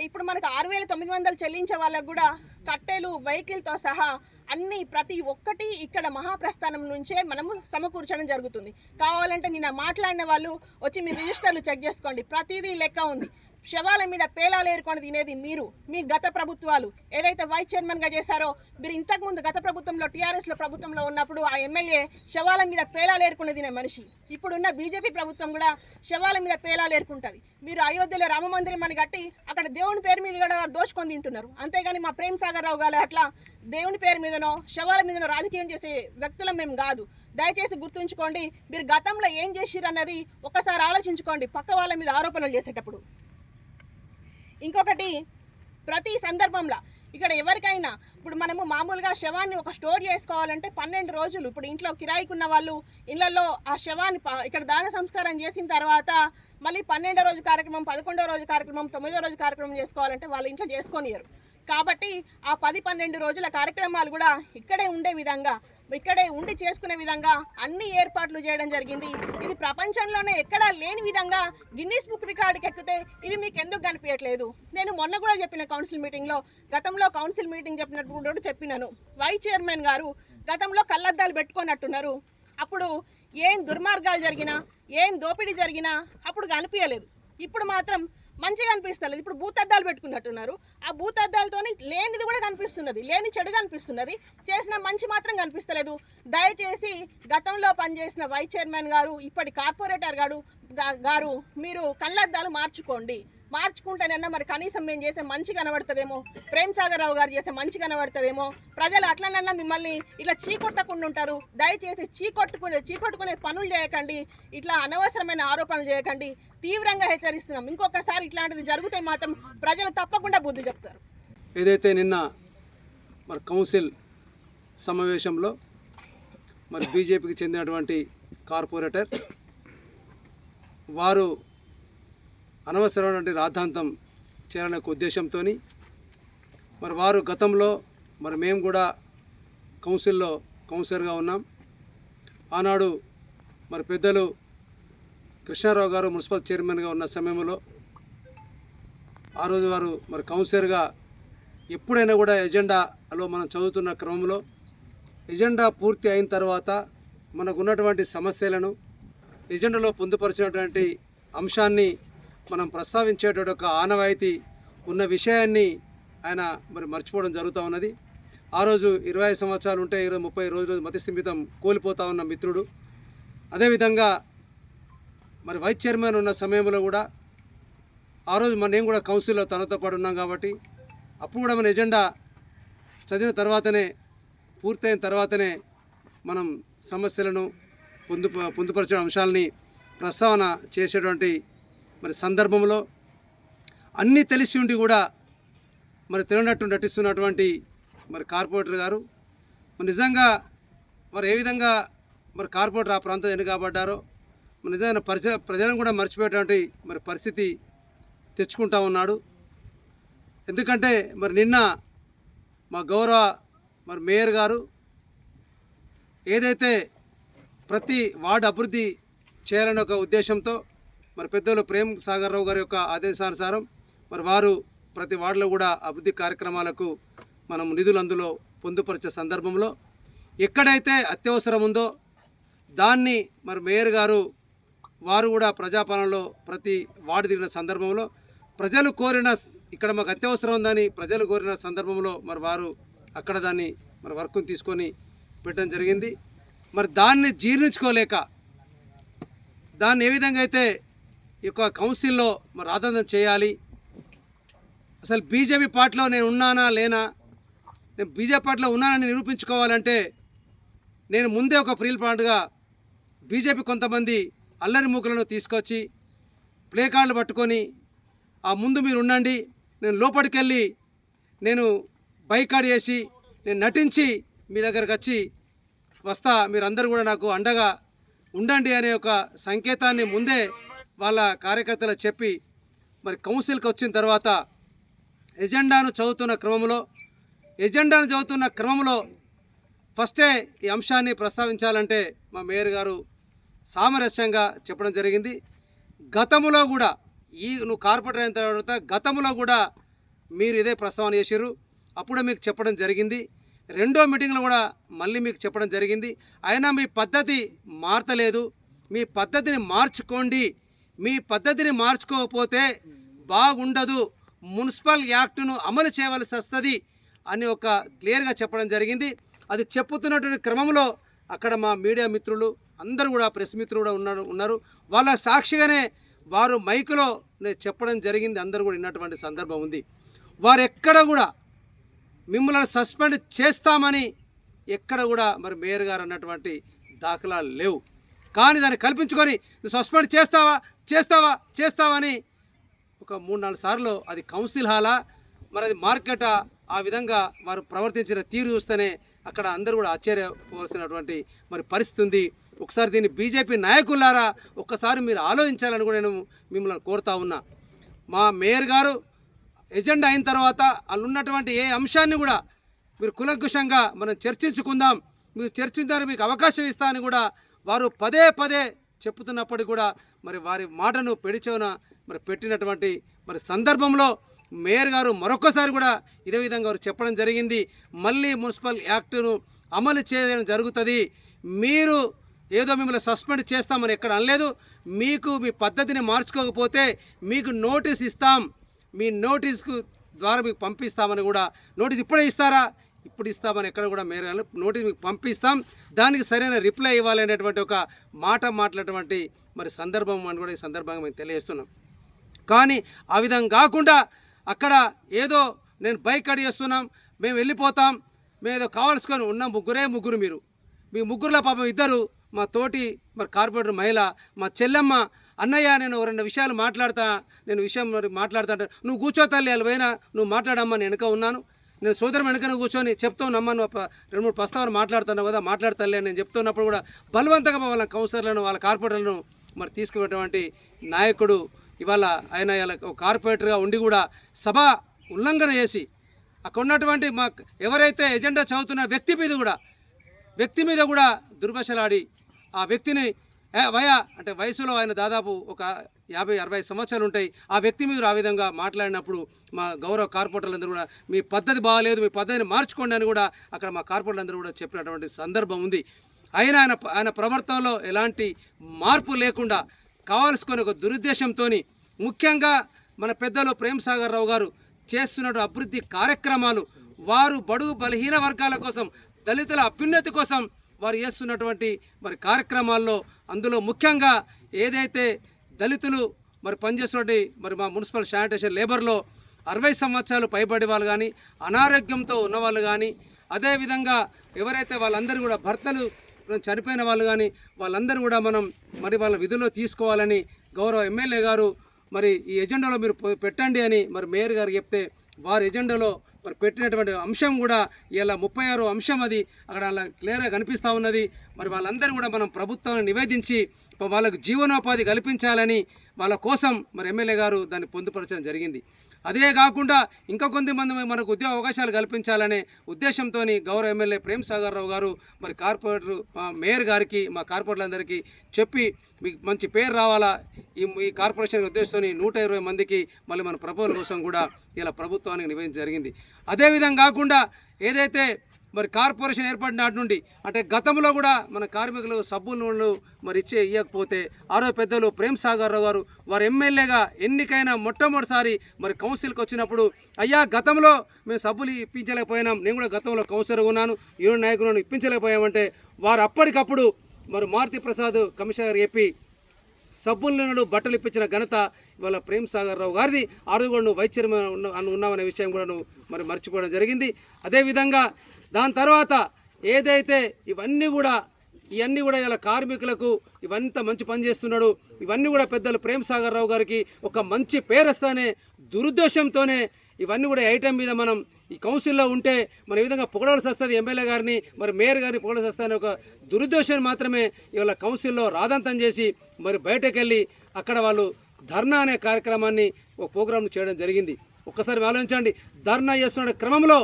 B: ఇప్పుడు మనకు 6,900 చెల్లించే వాళ్ళకు కూడా కట్టెలు వెహికల్తో సహా అన్ని ప్రతి ఒక్కటి ఇక్కడ మహాప్రస్థానం నుంచే మనము సమకూర్చడం జరుగుతుంది. కావాలంటే నిన్న మాట్లాడిన వాళ్ళు వచ్చి మీ రిజిస్టర్లు చెక్ చేసుకోండి, ప్రతిదీ లెక్క ఉంది. శవాల మీద పేలాలు ఏరుకొని తినేది మీరు, మీ గత ప్రభుత్వాలు ఏదైతే వైస్ చైర్మన్గా చేశారో మీరు ఇంతకుముందు గత ప్రభుత్వంలో టీఆర్ఎస్లో ప్రభుత్వంలో ఉన్నప్పుడు ఆ ఎమ్మెల్యే శవాల మీద పేలాలు ఏరుకుని తినే మనిషి. ఇప్పుడున్న బీజేపీ ప్రభుత్వం కూడా శవాల మీద పేలాలు ఏరుకుంటుంది. మీరు అయోధ్యలో రామ మందిరం అని కట్టి అక్కడ దేవుని పేరు మీద కూడా దోచుకొని తింటున్నారు. అంతేగాని మా ప్రేమ్ సాగర్ రావు గారు అట్లా దేవుని పేరు మీదనో శవాల మీదనో రాజకీయం చేసే వ్యక్తులం మేము కాదు. దయచేసి గుర్తుంచుకోండి, మీరు గతంలో ఏం చేసిర్రు అన్నది ఒకసారి ఆలోచించుకోండి పక్క వాళ్ళ మీద ఆరోపణలు చేసేటప్పుడు. ఇంకొకటి, ప్రతి సందర్భంలో ఇక్కడ ఎవరికైనా ఇప్పుడు మనము మామూలుగా శవాన్ని ఒక స్టోర్ చేసుకోవాలంటే 12 రోజులు, ఇప్పుడు ఇంట్లో కిరాయికున్న వాళ్ళు ఇళ్లలో ఆ శవాన్ని ఇక్కడ దాన సంస్కారం చేసిన తర్వాత మళ్ళీ 12వ రోజు కార్యక్రమం, 11వ రోజు కార్యక్రమం, 9వ రోజు కార్యక్రమం చేసుకోవాలంటే వాళ్ళ ఇంట్లో చేసుకోనియరు. కాబట్టి ఆ 10-12 రోజుల కార్యక్రమాలు కూడా ఇక్కడే ఉండే విధంగా, ఇక్కడే ఉండి చేసుకునే విధంగా అన్ని ఏర్పాట్లు చేయడం జరిగింది. ఇది ప్రపంచంలోనే ఎక్కడా లేని విధంగా గిన్నీస్ బుక్ రికార్డుకి ఎక్కితే ఇవి మీకు ఎందుకు కనిపించట్లేదు? నేను మొన్న కూడా చెప్పిన కౌన్సిల్ మీటింగ్లో, గతంలో కౌన్సిల్ మీటింగ్ చెప్పినప్పుడు కూడా చెప్పినాను, వైస్ చైర్మన్ గారు గతంలో కళ్ళద్దాలు పెట్టుకున్నట్టున్నారు. అప్పుడు ఏం దుర్మార్గాలు జరిగినా, ఏం దోపిడీ జరిగినా అప్పుడు కనిపించలేదు. ఇప్పుడు మాత్రం మంచిగా అనిపిస్తలేదు. ఇప్పుడు భూతద్దాలు పెట్టుకున్నట్టున్నారు. ఆ భూతద్దాలతో లేనిది కూడా కనిపిస్తున్నది, లేని చెడు కనిపిస్తున్నది, చేసిన మంచి మాత్రం కనిపిస్తలేదు. దయచేసి గతంలో పనిచేసిన వైస్ చైర్మన్ గారు, ఇప్పటి కార్పొరేటర్ గారు మీరు కళ్ళద్దాలు మార్చుకుంటేనన్నా మరి కనీసం మేము చేస్తే మంచి కనబడుతుందేమో, ప్రేమ్ సాగర్ రావు గారు చేస్తే మంచి కనబడుతుందేమో, ప్రజలు అట్లనన్నా మిమ్మల్ని ఇట్లా చీకొట్టకుండా ఉంటారు. దయచేసి చీకొట్టుకునే పనులు చేయకండి, ఇట్లా అనవసరమైన ఆరోపణలు చేయకండి, తీవ్రంగా హెచ్చరిస్తున్నాం. ఇంకొకసారి ఇట్లాంటిది జరిగితే మాత్రం ప్రజలు తప్పకుండా బుద్ధి చెప్తారు.
C: ఏదైతే నిన్న మరి కౌన్సిల్ సమావేశంలో మరి బీజేపీకి చెందినటువంటి కార్పొరేటర్ వారు అనవసరమైనటువంటి రాద్ధాంతం చేయాలనే ఉద్దేశంతో మరి వారు గతంలో మరి మేము కూడా కౌన్సిల్లో కౌన్సిలర్గా ఉన్నాం. ఆనాడు మరి పెద్దలు కృష్ణారావు గారు మున్సిపల్ చైర్మన్గా ఉన్న సమయంలో ఆ రోజు వారు మరి కౌన్సిలర్గా ఎప్పుడైనా కూడా ఎజెండాలో మనం చదువుతున్న క్రమంలో ఎజెండా పూర్తి అయిన తర్వాత మనకు ఉన్నటువంటి సమస్యలను ఎజెండాలో పొందుపరిచినటువంటి అంశాన్ని మనం ప్రస్తావించేటువంటి ఒక ఆనవాయితీ ఉన్న విషయాన్ని ఆయన మరి మర్చిపోవడం జరుగుతూ ఉన్నది. ఆ రోజు 25 సంవత్సరాలు ఉంటే 30 రోజులు మతి స్థిమితం కోల్పోతూ ఉన్న మిత్రుడు. అదేవిధంగా మరి వైస్ చైర్మన్ ఉన్న సమయంలో కూడా ఆ రోజు నేను కూడా కౌన్సిల్లో తనతో పాటు ఉన్నాం కాబట్టి అప్పుడు కూడా మన ఎజెండా చదివిన తర్వాతనే, పూర్తయిన తర్వాతనే మనం సమస్యలను పొందుపరిచే అంశాలని ప్రస్తావన చేసేటువంటి మరి సందర్భంలో అన్నీ తెలిసి ఉండి కూడా మరి తెలియనట్టు నటిస్తున్నటువంటి మరి కార్పొరేటర్ గారు మరి నిజంగా మరి ఏ విధంగా మరి కార్పొరేటర్ ఆ ప్రాంతం ఎన్నికబడ్డారో మరి నిజంగా ప్రజలను కూడా మర్చిపోయేటువంటి మరి పరిస్థితి తెచ్చుకుంటా ఉన్నాడు. ఎందుకంటే మరి నిన్న మా గౌరవ మరి మేయర్ గారు ఏదైతే ప్రతి వార్డు అభివృద్ధి చేయాలనే ఒక ఉద్దేశంతో మరి పెద్దలు ప్రేమ్ సాగర్ రావు గారి యొక్క ఆదేశానుసారం మరి వారు ప్రతి వార్డులో కూడా అభివృద్ధి కార్యక్రమాలకు మనం నిధులు అందులో పొందుపరిచే సందర్భంలో ఎక్కడైతే అత్యవసరం ఉందో దాన్ని మరి మేయర్ గారు వారు కూడా ప్రజాపాలనలో ప్రతి వార్డు దిగిన సందర్భంలో ప్రజలు కోరిన, ఇక్కడ మాకు అత్యవసరం ఉందని ప్రజలు కోరిన సందర్భంలో మరి వారు అక్కడ దాన్ని మరి వర్క్ని తీసుకొని పెట్టడం జరిగింది. మరి దాన్ని జీర్ణించుకోలేక దాన్ని ఏ విధంగా అయితే ఈ యొక్క కౌన్సిల్లో మరి రాద్ధాంతం చేయాలి. అసలు బీజేపీ పార్టీలో నేను ఉన్నానా లేనా, నేను బీజేపీ పార్టీలో ఉన్నానని నిరూపించుకోవాలంటే నేను ముందే ఒక ప్రీల్ పాయింట్గా బీజేపీ కొంతమంది అల్లరి మూకలను తీసుకొచ్చి ప్లే కార్డులు పట్టుకొని ఆ ముందు మీరు ఉండండి, నేను లోపలికి వెళ్ళి నేను బైకాడ్ చేసి నేను నటించి మీ దగ్గరకు వచ్చి వస్తా, మీరందరూ కూడా నాకు అండగా ఉండండి అనే ఒక సంకేతాన్ని ముందే వాళ్ళ కార్యకర్తలు చెప్పి మరి కౌన్సిల్కి వచ్చిన తర్వాత ఎజెండాను చదువుతున్న క్రమంలో ఫస్టే ఈ అంశాన్ని ప్రస్తావించాలంటే మా మేయర్ గారు సామరస్యంగా చెప్పడం జరిగింది. గతంలో కూడా నువ్వు కార్పొరేటర్ అయిన తర్వాత గతంలో కూడా మీరు ఇదే ప్రస్తావన చేశారు, అప్పుడే మీకు చెప్పడం జరిగింది. రెండో మీటింగ్లో కూడా మళ్ళీ మీకు చెప్పడం జరిగింది. అయినా మీ పద్ధతి మారతలేదు, మీ పద్ధతిని మార్చుకోండి, మీ పద్ధతిని మార్చుకోకపోతే బాగుండదు, మున్సిపల్ యాక్ట్ను అమలు చేయవలసి వస్తుంది అని ఒక క్లియర్గా చెప్పడం జరిగింది. అది చెప్పుతున్నటువంటి క్రమంలో అక్కడ మా మీడియా మిత్రులు అందరూ కూడా ప్రెస్ మిత్రులు కూడా ఉన్నారు. వాళ్ళ సాక్షిగానే వారు మైకులో చెప్పడం జరిగింది, అందరూ కూడా విన్నటువంటి సందర్భం ఉంది. వారు ఎక్కడ కూడా మిమ్మల్ని సస్పెండ్ చేస్తామని ఎక్కడ కూడా మరి మేయర్ గారు అన్నటువంటి దాఖలాలు లేవు. కానీ దాన్ని కల్పించుకొని నువ్వు సస్పెండ్ చేస్తావా అని ఒక 3-4 సార్లు అది కౌన్సిల్ హాలా మరి అది మార్కెటా, ఆ విధంగా వారు ప్రవర్తించిన తీరు చూస్తేనే అక్కడ అందరూ కూడా ఆశ్చర్యపోవాల్సినటువంటి మరి పరిస్థితి ఉంది. ఒకసారి దీన్ని బీజేపీ నాయకులారా ఒక్కసారి మీరు ఆలోచించాలని కూడా నేను మిమ్మల్ని కోరుతా ఉన్నా. మా మేయర్ గారు ఎజెండా అయిన తర్వాత వాళ్ళు ఉన్నటువంటి ఏ అంశాన్ని కూడా మీరు కులంకుశంగా మనం చర్చించుకుందాం, మీరు చర్చించాలని మీకు అవకాశం ఇస్తా అని కూడా వారు పదే చెప్పుతున్నప్పటికీ కూడా మరి వారి మాటను పెడిచోన మరి పెట్టినటువంటి మరి సందర్భంలో మేయర్ గారు మరొకసారి కూడా ఇదే విధంగా వారు చెప్పడం జరిగింది. మళ్ళీ మున్సిపల్ యాక్టును అమలు చేయడం జరుగుతుంది, మీరు ఏదో మిమ్మల్ని సస్పెండ్ చేస్తామని ఎక్కడ అనలేదు. మీకు మీ పద్ధతిని మార్చుకోకపోతే మీకు నోటీస్ ఇస్తాం, మీ నోటీస్కు ద్వారా మీకు పంపిస్తామని కూడా, నోటీస్ ఇప్పుడే ఇస్తారా, ఇప్పుడు ఇస్తామని ఎక్కడ కూడా మేయర్ గారు నోటీస్ మీకు పంపిస్తాం, దానికి సరైన రిప్లై ఇవ్వాలనేటువంటి ఒక మాట్లాడేటువంటి మరి సందర్భం అని కూడా ఈ సందర్భంగా మేము తెలియజేస్తున్నాం. కానీ ఆ విధంగా కాకుండా అక్కడ ఏదో నేను బైక్ చేస్తున్నాం, మేము వెళ్ళిపోతాం, మేము ఏదో కావాల్సుకొని ఉన్నాం, ముగ్గురు మీరు, మీ ముగ్గురులో పాపం ఇద్దరు మా తోటి మరి కార్పొరేటర్ మహిళ మా చెల్లెమ్మ, అన్నయ్య నేను 2 విషయాలు మాట్లాడతా, నువ్వు కూర్చో తల్లి, వాళ్ళు పోయినా నువ్వు మాట్లాడమ్మా, నేను వెనక ఉన్నాను, నేను సోదరం వెనకనే కూర్చొని చెప్తానమ్మా, నువ్వు 2-3 ప్రస్తావన మాట్లాడుతున్నావు కదా, మాట్లాడతలే నేను చెప్తున్నప్పుడు కూడా బలవంతంగా వాళ్ళ కౌన్సిలర్లను వాళ్ళ కార్పొరేటర్లను మరి తీసుకునేటువంటి నాయకుడు ఇవాళ ఆయన కార్పొరేటర్గా ఉండి కూడా సభ ఉల్లంఘన చేసి అక్కడ ఉన్నటువంటి మా ఎవరైతే ఎజెండా చదువుతున్న వ్యక్తి మీద కూడా దుర్భాషలాడి ఆ వ్యక్తిని అంటే వయసులో ఆయన దాదాపు ఒక 50-60 సంవత్సరాలు ఉంటాయి, ఆ వ్యక్తి మీద ఆ విధంగా మాట్లాడినప్పుడు మా గౌరవ కార్పొరేటర్లందరూ కూడా మీ పద్ధతి బాగాలేదు, మీ పద్ధతిని మార్చుకోండి అని కూడా అక్కడ మా కార్పొరేటర్లందరూ కూడా చెప్పినటువంటి సందర్భం ఉంది. అయినా ఆయన ప్రవర్తనలో ఎలాంటి మార్పు లేకుండా కావాల్సుకొని ఒక దురుద్దేశంతో ముఖ్యంగా మన పెద్దలు ప్రేమ్ సాగర్ రావు గారు చేస్తున్న అభివృద్ధి కార్యక్రమాలు, వారు బడుగు బలహీన వర్గాల కోసం, దళితుల అభ్యున్నతి కోసం వారు చేస్తున్నటువంటి మరి కార్యక్రమాల్లో, అందులో ముఖ్యంగా ఏదైతే దళితులు మరి పనిచేస్తున్నటువంటి మరి మా మున్సిపల్ శానిటేషన్ లేబర్లో 60 సంవత్సరాలు పైబడి వాళ్ళు కానీ, అనారోగ్యంతో ఉన్నవాళ్ళు కానీ, అదేవిధంగా ఎవరైతే వాళ్ళందరూ కూడా భర్తలు చనిపోయిన వాళ్ళు కానీ వాళ్ళందరూ కూడా మనం మరి వాళ్ళ విధుల్లో తీసుకోవాలని గౌరవ ఎమ్మెల్యే గారు మరి ఈ ఎజెండాలో మీరు పెట్టండి అని మరి మేయర్ గారు చెప్తే వారి ఎజెండాలో మరి పెట్టినటువంటి అంశం కూడా ఇలా 36వ అంశం, అది అక్కడ అలా క్లియర్గా కనిపిస్తూ ఉన్నది. మరి వాళ్ళందరూ కూడా మనం ప్రభుత్వాన్ని నివేదించి వాళ్ళకు జీవనోపాధి కల్పించాలని వాళ్ళ కోసం మరి ఎమ్మెల్యే గారు దాన్ని పొందుపరచడం జరిగింది. అదే కాకుండా ఇంకా కొంతమంది మనకు ఉద్యోగ అవకాశాలు కల్పించాలనే ఉద్దేశంతో గౌరవ ఎమ్మెల్యే ప్రేమ్ సాగర్ రావు గారు మరి కార్పొరేటర్ మేయర్ గారికి మా కార్పొరేటర్లందరికీ చెప్పి మీకు మంచి పేరు రావాలా ఈ కార్పొరేషన్ ఉద్దేశంతో 120 మందికి మళ్ళీ మన ప్రపోజల్ కోసం కూడా ఇలా ప్రభుత్వానికి నివేదించడం జరిగింది. అదేవిధంగా కాకుండా ఏదైతే మరి కార్పొరేషన్ ఏర్పడిన నాటి నుండి అంటే గతంలో కూడా మన కార్మికులు సబ్బులు మరి ఇవ్వకపోతే ఆరో పెద్దలు ప్రేమ్ సాగర్ రావు గారు వారు ఎమ్మెల్యేగా ఎన్నికైన మొట్టమొదటిసారి మరి కౌన్సిల్కి వచ్చినప్పుడు, అయ్యా గతంలో మేము సబ్బులు ఇప్పించలేకపోయినాం, నేను కూడా గతంలో కౌన్సిలర్గా ఉన్నాను, యూనియన్ నాయకులను ఇప్పించలేకపోయామంటే వారు అప్పటికప్పుడు మరి మారుతి ప్రసాద్ కమిషనర్ చెప్పి సబ్బులను బట్టలు ఇప్పించిన ఘనత ఇవాళ ప్రేమ్ సాగర్ రావు గారిది. ఆ రోజు కూడా నువ్వు వైస్ చైర్మన్ ఉన్నావనే విషయం కూడా నువ్వు మరి మర్చిపోవడం జరిగింది. అదేవిధంగా దాని తర్వాత ఏదైతే ఇవన్నీ కూడా ఇలా కార్మికులకు ఇవంతా మంచి పని చేస్తున్నాడు, ఇవన్నీ కూడా పెద్దలు ప్రేమ్ సాగర్ రావు గారికి ఒక మంచి పేరు వస్తానే దురుద్దేశంతోనే ఇవన్నీ కూడా ఐటెం మీద మనం ఈ కౌన్సిల్లో ఉంటే మన ఈ విధంగా పొగడాల్సి వస్తుంది, ఎమ్మెల్యే గారిని మరి మేయర్ గారిని పొగడాల్సి వస్తుందని ఒక దురుద్దేశాన్ని మాత్రమే ఇవాళ కౌన్సిల్లో రాదంతం చేసి మరి బయటకు వెళ్ళి అక్కడ వాళ్ళు ధర్నా అనే కార్యక్రమాన్ని ఒక ప్రోగ్రాం చేయడం జరిగింది. ఒక్కసారి ఆలోచించండి, ధర్నా చేస్తున్న క్రమంలో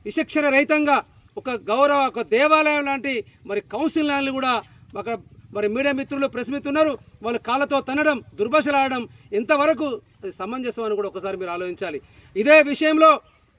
C: విచక్షణ రహితంగా ఒక దేవాలయం లాంటి మరి కౌన్సిల్ కూడా అక్కడ మరి మీడియా మిత్రులు ప్రెస్ మిత్రులు ఉన్నారు, వాళ్ళు కాళ్ళతో తనడం దుర్భాషలాడడం ఎంతవరకు అది సమంజసం అని కూడా ఒకసారి మీరు ఆలోచించాలి. ఇదే విషయంలో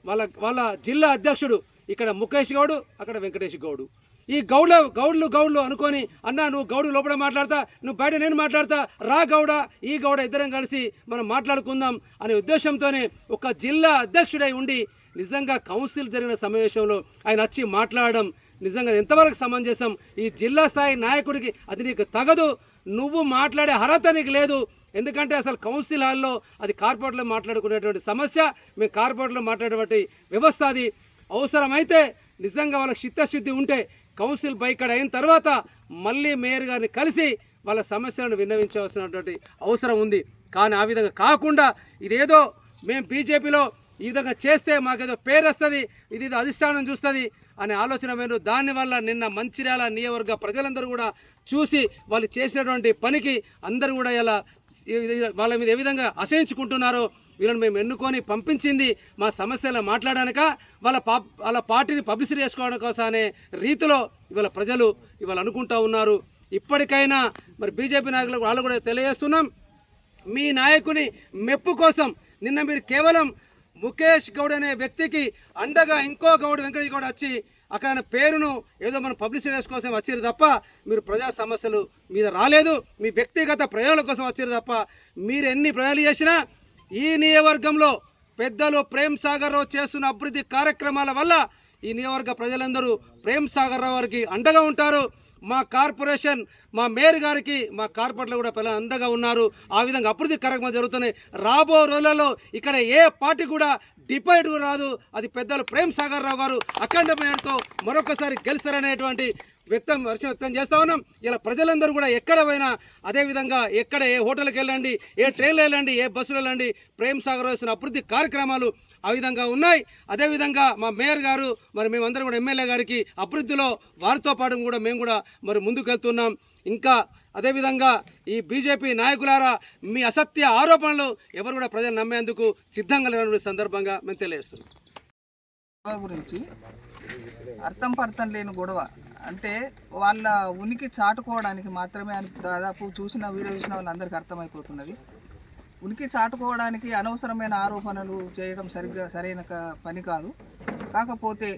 C: వాళ్ళ జిల్లా అధ్యక్షుడు ఇక్కడ ముఖేష్ గౌడు, అక్కడ వెంకటేష్ గౌడు, ఈ గౌడ్లు అనుకొని అన్నా నువ్వు గౌడు లోపల మాట్లాడతా, నువ్వు బయట నేను మాట్లాడతా, రా గౌడ ఈ గౌడ ఇద్దరం కలిసి మనం మాట్లాడుకుందాం అనే ఉద్దేశంతోనే ఒక జిల్లా అధ్యక్షుడై ఉండి నిజంగా కౌన్సిల్ జరిగిన సమావేశంలో ఆయన వచ్చి మాట్లాడడం నిజంగా ఎంతవరకు సమంజసం? ఈ జిల్లా స్థాయి నాయకుడికి అది నీకు తగదు, నువ్వు మాట్లాడే అర్హత నీకు లేదు. ఎందుకంటే అసలు కౌన్సిల్ హాల్లో అది కార్పొరేట్లో మాట్లాడుకునేటువంటి సమస్య, మేము కార్పొరేట్లో మాట్లాడేటువంటి వ్యవస్థ. అది అవసరమైతే నిజంగా వాళ్ళకి చిత్తశుద్ధి ఉంటే కౌన్సిల్ బైకడ్ అయిన తర్వాత మళ్ళీ మేయర్ గారిని కలిసి వాళ్ళ సమస్యలను విన్నవించవలసినటువంటి అవసరం ఉంది. కానీ ఆ విధంగా కాకుండా ఇదేదో మేము బీజేపీలో ఈ విధంగా చేస్తే మాకేదో పేరు వస్తుంది, ఇది అధిష్టానం చూస్తుంది అనే ఆలోచన వేరు. దానివల్ల నిన్న మంచిర్యాల నియోజకవర్గ ప్రజలందరూ కూడా చూసి వాళ్ళు చేసినటువంటి పనికి అందరూ కూడా ఇలా వాళ్ళ మీద ఏ విధంగా అసహించుకుంటున్నారో, వీళ్ళని మేము ఎన్నుకొని పంపించింది మా సమస్యలు మాట్లాడానిక వాళ్ళ పార్టీని పబ్లిసిటీ చేసుకోవడం కోసం అనే రీతిలో ఇవాళ ప్రజలు ఇవాళ అనుకుంటూ ఉన్నారు. ఇప్పటికైనా మరి బీజేపీ నాయకులకు వాళ్ళు కూడా తెలియజేస్తున్నాం, మీ నాయకుని మెప్పు కోసం నిన్న మీరు కేవలం ముఖేష్ గౌడ్ అనే వ్యక్తికి అండగా ఇంకో గౌడ్ వెంకటేష్ గౌడ్ వచ్చి అక్కడ పేరును ఏదో మనం పబ్లిసిటీ కోసం వచ్చారు తప్ప మీరు ప్రజా సమస్యలు మీద రాలేదు, మీ వ్యక్తిగత ప్రయోజనాల కోసం వచ్చారు తప్ప మీరు ఎన్ని ప్రయోజనాలు చేసినా ఈ నియోజకవర్గంలో పెద్దలు ప్రేమ్ సాగర్ రావు చేస్తున్న అభివృద్ధి కార్యక్రమాల వల్ల ఈ నియోజకవర్గ ప్రజలందరూ ప్రేమ్ సాగర్ రావు గారికి అండగా ఉంటారు. మా కార్పొరేషన్ మా మేయర్ గారికి మా కార్పొరేట్లు కూడా పిల్లలు అండగా ఉన్నారు. ఆ విధంగా అభివృద్ధి కార్యక్రమాలు జరుగుతున్నాయి. రాబో రోజులలో ఇక్కడ ఏ పార్టీ కూడా డిపైడ్ రాదు, అది పెద్దలు ప్రేమ్ సాగర్ రావు గారు అఖండ మేయర్తో మరొకసారి గెలుస్తారనేటువంటి వ్యక్తం చేస్తా ఉన్నాం. ఇలా ప్రజలందరూ కూడా ఎక్కడ పోయినా అదేవిధంగా ఎక్కడ ఏ హోటల్కి వెళ్ళండి, ఏ ట్రైన్లో వెళ్ళండి, ఏ బస్సులో వెళ్ళండి, ప్రేమ్ సాగర్ వేసిన అభివృద్ధి కార్యక్రమాలు ఆ విధంగా ఉన్నాయి. అదేవిధంగా మా మేయర్ గారు మరి మేమందరం కూడా ఎమ్మెల్యే గారికి అభివృద్ధిలో వారితో పాటు కూడా మేము కూడా మరి ముందుకు వెళ్తున్నాం. ఇంకా అదేవిధంగా ఈ బీజేపీ నాయకులారా మీ అసత్య ఆరోపణలు ఎవరు కూడా ప్రజలు నమ్మేందుకు సిద్ధంగా లేని సందర్భంగా మేము తెలియజేస్తున్నాం.
D: గురించి అర్థం లేని గొడవ అంటే వాళ్ళ ఉనికి చాటుకోవడానికి మాత్రమే అని దాదాపు వీడియో చూసిన వాళ్ళందరికీ అర్థమైపోతున్నది. ఉనికి చాటుకోవడానికి అనవసరమైన ఆరోపణలు చేయడం సరైన పని కాదు. కాకపోతే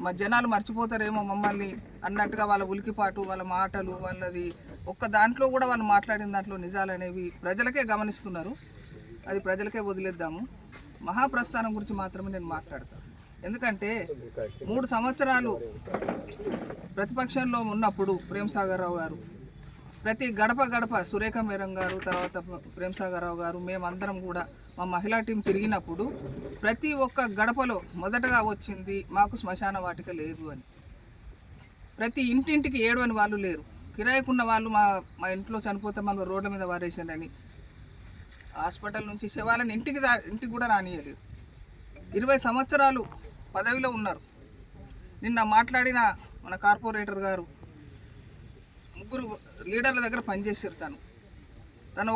D: మా జనాలు మర్చిపోతారేమో మమ్మల్ని అన్నట్టుగా వాళ్ళ ఉలికిపాటు, వాళ్ళ మాటలు, వాళ్ళది ఒక్క దాంట్లో కూడా వాళ్ళు మాట్లాడిన దాంట్లో నిజాలు అనేవి ప్రజలకే గమనిస్తున్నారు. అది ప్రజలకే వదిలేద్దాము. మహాప్రస్థానం గురించి మాత్రమే నేను మాట్లాడతాను. ఎందుకంటే 3 సంవత్సరాలు ప్రతిపక్షంలో ఉన్నప్పుడు ప్రేమ్ సాగర్ రావు గారు ప్రతి గడప సురేఖ మేరం గారు, తర్వాత ప్రేమ్ సాగర్ రావు గారు, మేమందరం కూడా మా మహిళా టీం తిరిగినప్పుడు ప్రతి ఒక్క గడపలో మొదటగా వచ్చింది మాకు శ్మశాన వాటిక లేదు అని. ప్రతి ఇంటింటికి ఏడవని వాళ్ళు లేరు. కిరాయికున్న వాళ్ళు మా ఇంట్లో చనిపోతే మనం రోడ్ల మీద వారేసారని హాస్పిటల్ నుంచి శవాలను ఇంటికి కూడా రానియలేదు. 20 సంవత్సరాలు పదవిలో ఉన్నారు. నిన్న మాట్లాడిన మన కార్పొరేటర్ గారు 3 లీడర్ల దగ్గర పనిచేసారు. తను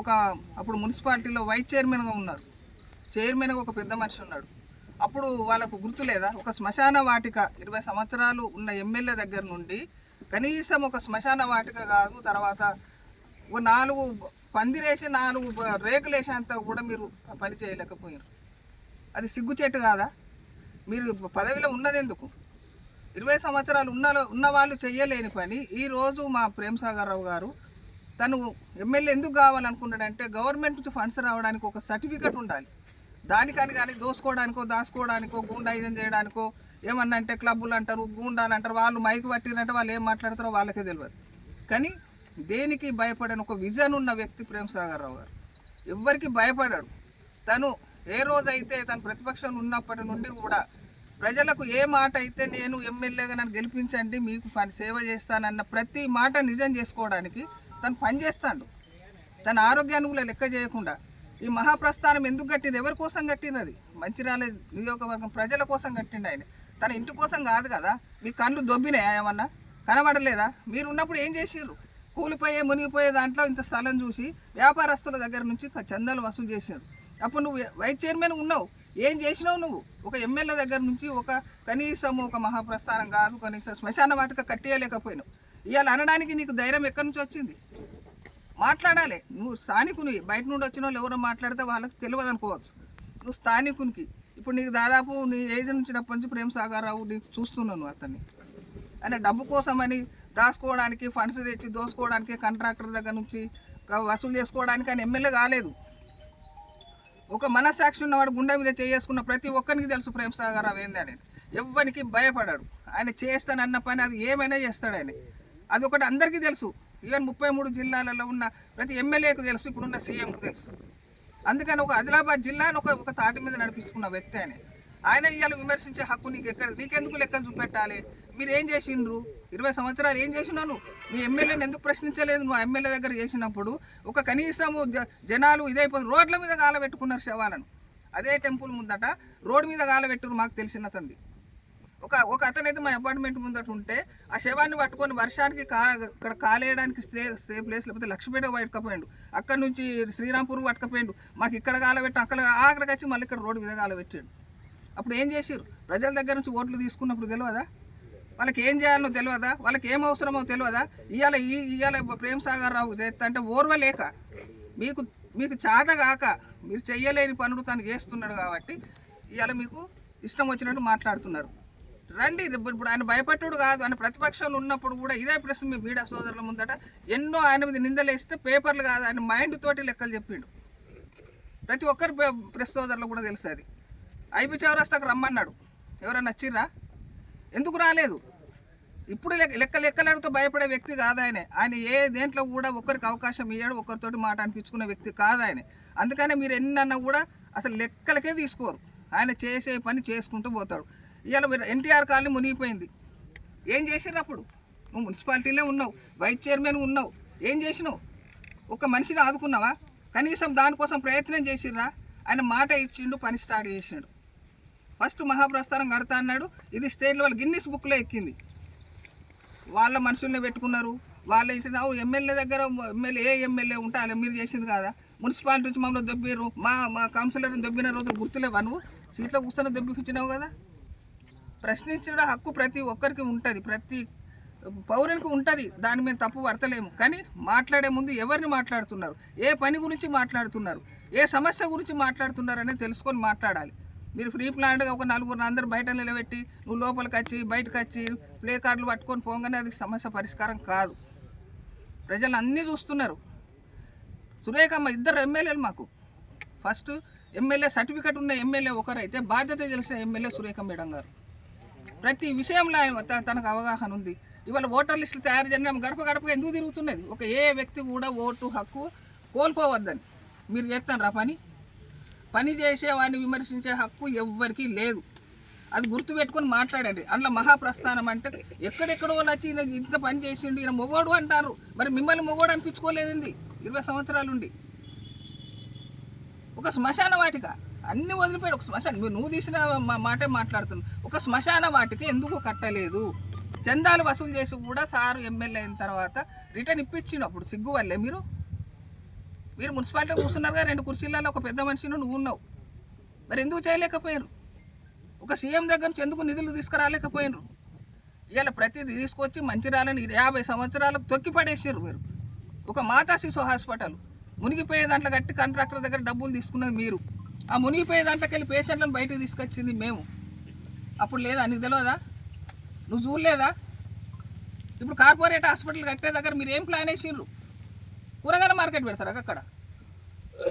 D: అప్పుడు మున్సిపాలిటీలో వైస్ చైర్మన్గా ఉన్నారు. చైర్మన్గా ఒక పెద్ద మనిషి ఉన్నాడు. అప్పుడు వాళ్ళకు గుర్తు లేదా? ఒక శ్మశాన వాటిక 20 సంవత్సరాలు ఉన్న ఎమ్మెల్యే దగ్గర నుండి కనీసం ఒక శ్మశాన వాటిక కాదు, తర్వాత 4 పందిరేసి 4 రేకులేసేంత కూడా మీరు పని చేయలేకపోయారు. అది సిగ్గుచేటు కాదా? మీరు పదవిలో ఉన్నది ఎందుకు? 20 సంవత్సరాలు ఉన్న వాళ్ళు చెయ్యలేని పని ఈరోజు మా ప్రేమ్ సాగర్ రావు గారు తను ఎమ్మెల్యే ఎందుకు కావాలనుకున్నాడంటే గవర్నమెంట్ నుంచి ఫండ్స్ రావడానికి ఒక సర్టిఫికెట్ ఉండాలి. దానికని కానీ దోసుకోవడానికో దాచుకోవడానికో గూండాయిజం చేయడానికో ఏమన్నా అంటే క్లబ్బులు అంటారు, గూండాలు అంటారు, వాళ్ళు మైకు పట్టిరంటే వాళ్ళు ఏం మాట్లాడతారో వాళ్ళకే తెలియదు. కానీ దేనికి భయపడని ఒక విజన్ ఉన్న వ్యక్తి ప్రేమ్సాగర్ రావు గారు. ఎవ్వరికి భయపడాడు. తను ఏ రోజైతే తను ప్రతిపక్షంలో ఉన్నప్పటి నుండి కూడా ప్రజలకు ఏ మాట అయితే నేను ఎమ్మెల్యేగా నన్ను గెలిపించండి మీకు సేవ చేస్తానన్న ప్రతి మాట నిజం చేసుకోవడానికి తను పనిచేస్తాడు. తన ఆరోగ్యాన్ని కూడా లెక్క చేయకుండా ఈ మహాప్రస్థానం ఎందుకు కట్టింది, ఎవరి కోసం కట్టినది? మంచిర్యాల నియోజకవర్గం ప్రజల కోసం కట్టిండు ఆయన. తన ఇంటి కోసం కాదు కదా. మీ కళ్ళు దొబ్బినాయా ఏమన్నా? కనబడలేదా? మీరు ఉన్నప్పుడు ఏం చేసిర్రు? కూలిపోయే మునిగిపోయే దాంట్లో ఇంత స్థలం చూసి వ్యాపారస్తుల దగ్గర నుంచి చందాలు వసూలు చేశారు. అప్పుడు నువ్వు వైస్ చైర్మన్ ఉన్నావు, ఏం చేసినావు నువ్వు? ఒక ఎమ్మెల్యే దగ్గర నుంచి కనీసం ఒక మహాప్రస్థానం కాదు, కనీసం శ్మశాన వాటిక కట్టేయలేకపోయినావు. ఇవాళ అనడానికి నీకు ధైర్యం ఎక్కడి నుంచి వచ్చింది? మాట్లాడాలి. నువ్వు స్థానికుని, బయట నుండి వచ్చిన వాళ్ళు ఎవరో మాట్లాడితే వాళ్ళకి తెలియదు అనుకోవచ్చు. నువ్వు స్థానికునికి ఇప్పుడు నీకు దాదాపు నీ ఏజ్ నుంచినప్పటి నుంచి ప్రేమ్సాగర్ రావు నీకు చూస్తున్నాను అతన్ని. అంటే డబ్బు కోసమని దాచుకోవడానికి, ఫండ్స్ తెచ్చి దోసుకోవడానికి, కాంట్రాక్టర్ దగ్గర నుంచి వసూలు చేసుకోవడానికి ఆయన ఎమ్మెల్యే కాలేదు. ఒక మనస్సాక్షి ఉన్నవాడు గుండె మీద చేసుకున్న ప్రతి ఒక్కరికి తెలుసు ప్రేమ్సాగర్ రావు ఏంది అనేది. ఎవ్వరికి భయపడాడు. ఆయన చేస్తానన్న పని అది ఏమైనా చేస్తాడు ఆయన. అది ఒకటి అందరికీ తెలుసు. ఈవెన్ 33 జిల్లాలలో ఉన్న ప్రతి ఎమ్మెల్యేకు తెలుసు, ఇప్పుడున్న సీఎంకు తెలుసు. అందుకని ఒక ఆదిలాబాద్ జిల్లాను ఒక తాటి మీద నడిపిస్తున్న వ్యక్తి ఆయన ఇవాళ విమర్శించే హక్కు నీకెందుకు లెక్కలు చూపెట్టాలి? మీరు ఏం చేసిండ్రు? 20 సంవత్సరాలు ఏం చేసినాను? మీ ఎమ్మెల్యేని ఎందుకు ప్రశ్నించలేదు? నువ్వు ఎమ్మెల్యే దగ్గర చేసినప్పుడు ఒక కనీసము జనాలు ఇదైపోతుంది. రోడ్ల మీద గాలబెట్టుకున్నారు శవాలను. అదే టెంపుల్ ముందట రోడ్డు మీద గాలబెట్టురు. మాకు తెలిసిన తంది ఒక అతనైతే మా అపార్ట్మెంట్ ముందట ఉంటే ఆ శవాన్ని పట్టుకొని వర్షానికి ఇక్కడ కాలేయడానికి స్టే ప్లేస్ లేకపోతే లక్ష్మీపేట పట్టుకపోయాడు. అక్కడ నుంచి శ్రీరాంపూర్ పట్టుకపోయాడు. మాకు ఇక్కడ గాలబెట్టి అక్కడ ఆఖరికి వచ్చి మళ్ళీ ఇక్కడ రోడ్డు మీద గాలబెట్టాడు. అప్పుడు ఏం చేసారు? ప్రజల దగ్గర నుంచి ఓట్లు తీసుకున్నప్పుడు తెలియదా? వాళ్ళకి ఏం చేయాలనో తెలియదా? వాళ్ళకి ఏం అవసరమో తెలియదా? ఇవాళ ప్రేమ్సాగర్ రావు చేస్తా అంటే ఓర్వలేక మీకు చాత కాక మీరు చెయ్యలేని పనులు తను చేస్తున్నాడు కాబట్టి ఇవాళ మీకు ఇష్టం వచ్చినట్టు మాట్లాడుతున్నారు. రండి. ఇప్పుడు ఆయన భయపడ్డాడు కాదు. ఆయన ప్రతిపక్షంలో ఉన్నప్పుడు కూడా ఇదే ప్రశ్న మీ మీడియా సోదరుల ముందట ఎన్నో ఆయన మీద నిందలేస్తే పేపర్లు కాదు ఆయన మైండ్ తోటి లెక్కలు చెప్పిండు. ప్రతి ఒక్కరు ప్రెస్ సోదరులు కూడా తెలుసు. అది ఐబీ చౌరస్తాకు రమ్మన్నాడు. ఎవరైనా నచ్చిర్రా? ఎందుకు రాలేదు? ఇప్పుడు లెక్కలతో భయపడే వ్యక్తి కాదు ఆయన ఏ దేంట్లో కూడా ఒకరికి అవకాశం ఇవ్వడు, ఒకరితోటి మాట అనిపించుకునే వ్యక్తి కాదు ఆయన. అందుకనే మీరు ఎన్నన్నా కూడా అసలు లెక్కలకే తీసుకోరు. ఆయన చేసే పని చేసుకుంటూ పోతాడు. ఇవాళ మీరు ఎన్టీఆర్ కాలనీ మునిగిపోయింది. ఏం చేసిర్రు? అప్పుడు నువ్వు మున్సిపాలిటీలో ఉన్నావు, వైస్ చైర్మన్ ఉన్నావు, ఏం చేసినావు? ఒక మనిషిని ఆదుకున్నావా? కనీసం దానికోసం ప్రయత్నం చేసిర్రా? ఆయన మాట ఇచ్చిండు, పని స్టార్ట్ చేసిండు. ఫస్ట్ మహాప్రస్థానం కడతా అన్నాడు. ఇది స్టేట్ లెవెల్ గిన్నిస్ బుక్లో ఎక్కింది. వాళ్ళ మనుషుల్ని పెట్టుకున్నారు. వాళ్ళు ఇచ్చిన ఎమ్మెల్యే దగ్గర ఏ ఎమ్మెల్యే ఉంటే అలా మీరు చేసింది కాదా? మున్సిపాలిటీ నుంచి మమ్మల్ని దొబ్బిరు, మా కౌన్సిలర్ని దొబ్బిన రోజులు గుర్తులేవా? నువ్వు సీట్లో కూర్చొని దొబ్బిపించినావు కదా. ప్రశ్నించడం హక్కు ప్రతి ఒక్కరికి ఉంటుంది, ప్రతి పౌరునికి ఉంటుంది. దాని మీద తప్పు పడతలేము. కానీ మాట్లాడే ముందు ఎవరిని మాట్లాడుతున్నారు, ఏ పని గురించి మాట్లాడుతున్నారు, ఏ సమస్య గురించి మాట్లాడుతున్నారు అనేది తెలుసుకొని మాట్లాడాలి. మీరు ఫ్రీ ప్లాన్గా ఒక 4 అందరు బయట నిలబెట్టి నువ్వు లోపలికి వచ్చి బయటకు వచ్చి ప్లే కార్డులు పట్టుకొని పోగానే అది సమస్య పరిష్కారం కాదు. ప్రజలు అన్నీ చూస్తున్నారు. సురేఖమ్మ 2 ఎమ్మెల్యేలు మాకు. ఫస్ట్ ఎమ్మెల్యే సర్టిఫికెట్ ఉన్న ఎమ్మెల్యే ఒకరైతే బాధ్యత తెలిసిన ఎమ్మెల్యే సురేఖ మేడం గారు. ప్రతి విషయంలో తనకు అవగాహన ఉంది. ఇవాళ ఓటర్ లిస్టులు తయారు చేయడం గడప ఎందుకు తిరుగుతున్నది? ఏ వ్యక్తి కూడా ఓటు హక్కు కోల్పోవద్దని. మీరు చేస్తాను పని చేసేవాడిని విమర్శించే హక్కు ఎవ్వరికీ లేదు. అది గుర్తుపెట్టుకొని మాట్లాడండి. అందులో మహాప్రస్థానం అంటే ఎక్కడెక్కడో వచ్చి ఇంత పని చేసిండు ఈయన మొగోడు అంటారు. మరి మిమ్మల్ని మొగోడు అనిపించుకోలేదండి 20 సంవత్సరాలుండి. ఒక శ్మశాన వాటిక అన్ని వదిలిపోయాడు. ఒక శ్మశాన నువ్వు తీసిన మాటే మాట్లాడుతున్నావు. ఒక శ్మశాన వాటిక ఎందుకు కట్టలేదు? చందాలు వసూలు చేసి కూడా సారు ఎమ్మెల్యే అయిన తర్వాత రిటర్న్ ఇప్పించిండు. అప్పుడు సిగ్గు వల్లే మీరు మున్సిపాలిటీ కూర్చున్నారు కదా, 2 కుర్చీలలో ఒక పెద్ద మనిషిని నువ్వు ఉన్నావు. మరి ఎందుకు చేయలేకపోయారు? ఒక సీఎం దగ్గర నుంచి ఎందుకు నిధులు తీసుకురాలేకపోయినారు? ఇవాళ ప్రతిదీ తీసుకొచ్చి మంచిర్యాలని 50 సంవత్సరాలకు తొక్కిపడేసారు మీరు. ఒక మాతా శిశు హాస్పిటల్ మునిగిపోయే దాంట్లో కట్టి కాంట్రాక్టర్ దగ్గర డబ్బులు తీసుకున్నది మీరు. ఆ మునిగిపోయే దాంట్లోకి వెళ్ళి పేషెంట్లను బయటకు తీసుకొచ్చింది మేము. అప్పుడు లేదా? నీకు తెలియదా? నువ్వు చూడలేదా? ఇప్పుడు కార్పొరేట్ హాస్పిటల్ కట్టే దగ్గర మీరు ఏం ప్లాన్ వేసిండ్రు? కూరగాయల మార్కెట్ పెడతారు అక్కడ.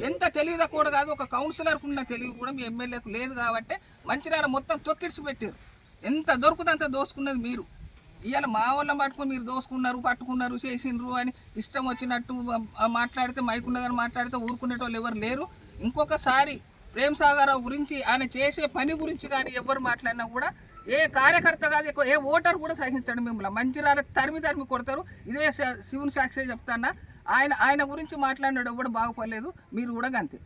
D: ఎంత తెలివిదా కూడా కాదు. ఒక కౌన్సిలర్కు ఉన్న తెలివి కూడా మీ ఎమ్మెల్యేకు లేదు కాబట్టి మంచిర్యాల మొత్తం తొక్కిడిచి పెట్టారు. ఎంత దొరుకుతుందో అంత దోసుకున్నది మీరు. ఇవాళ మా వాళ్ళని పట్టుకుని మీరు దోసుకున్నారు, పట్టుకున్నారు, చేసిండ్రు అని ఇష్టం వచ్చినట్టు మాట్లాడితే మైకున్నదని మాట్లాడితే ఊరుకునేటోళ్ళు ఎవరు లేరు. ఇంకొకసారి ప్రేమ్ సాగర్ రావు గురించి ఆయన చేసే పని గురించి కానీ ఎవరు మాట్లాడినా కూడా ఏ కార్యకర్త కాదు, ఏ ఓటర్ కూడా సహించండి. మిమ్మల్ని మంచిర్యాల తరిమి కొడతారు. ఇదే శివుని సాక్షి చెప్తానా, ఆయన గురించి మాట్లాడినాడు ఎవడు బాగుపడలేదు, మీరు కూడా అంతే.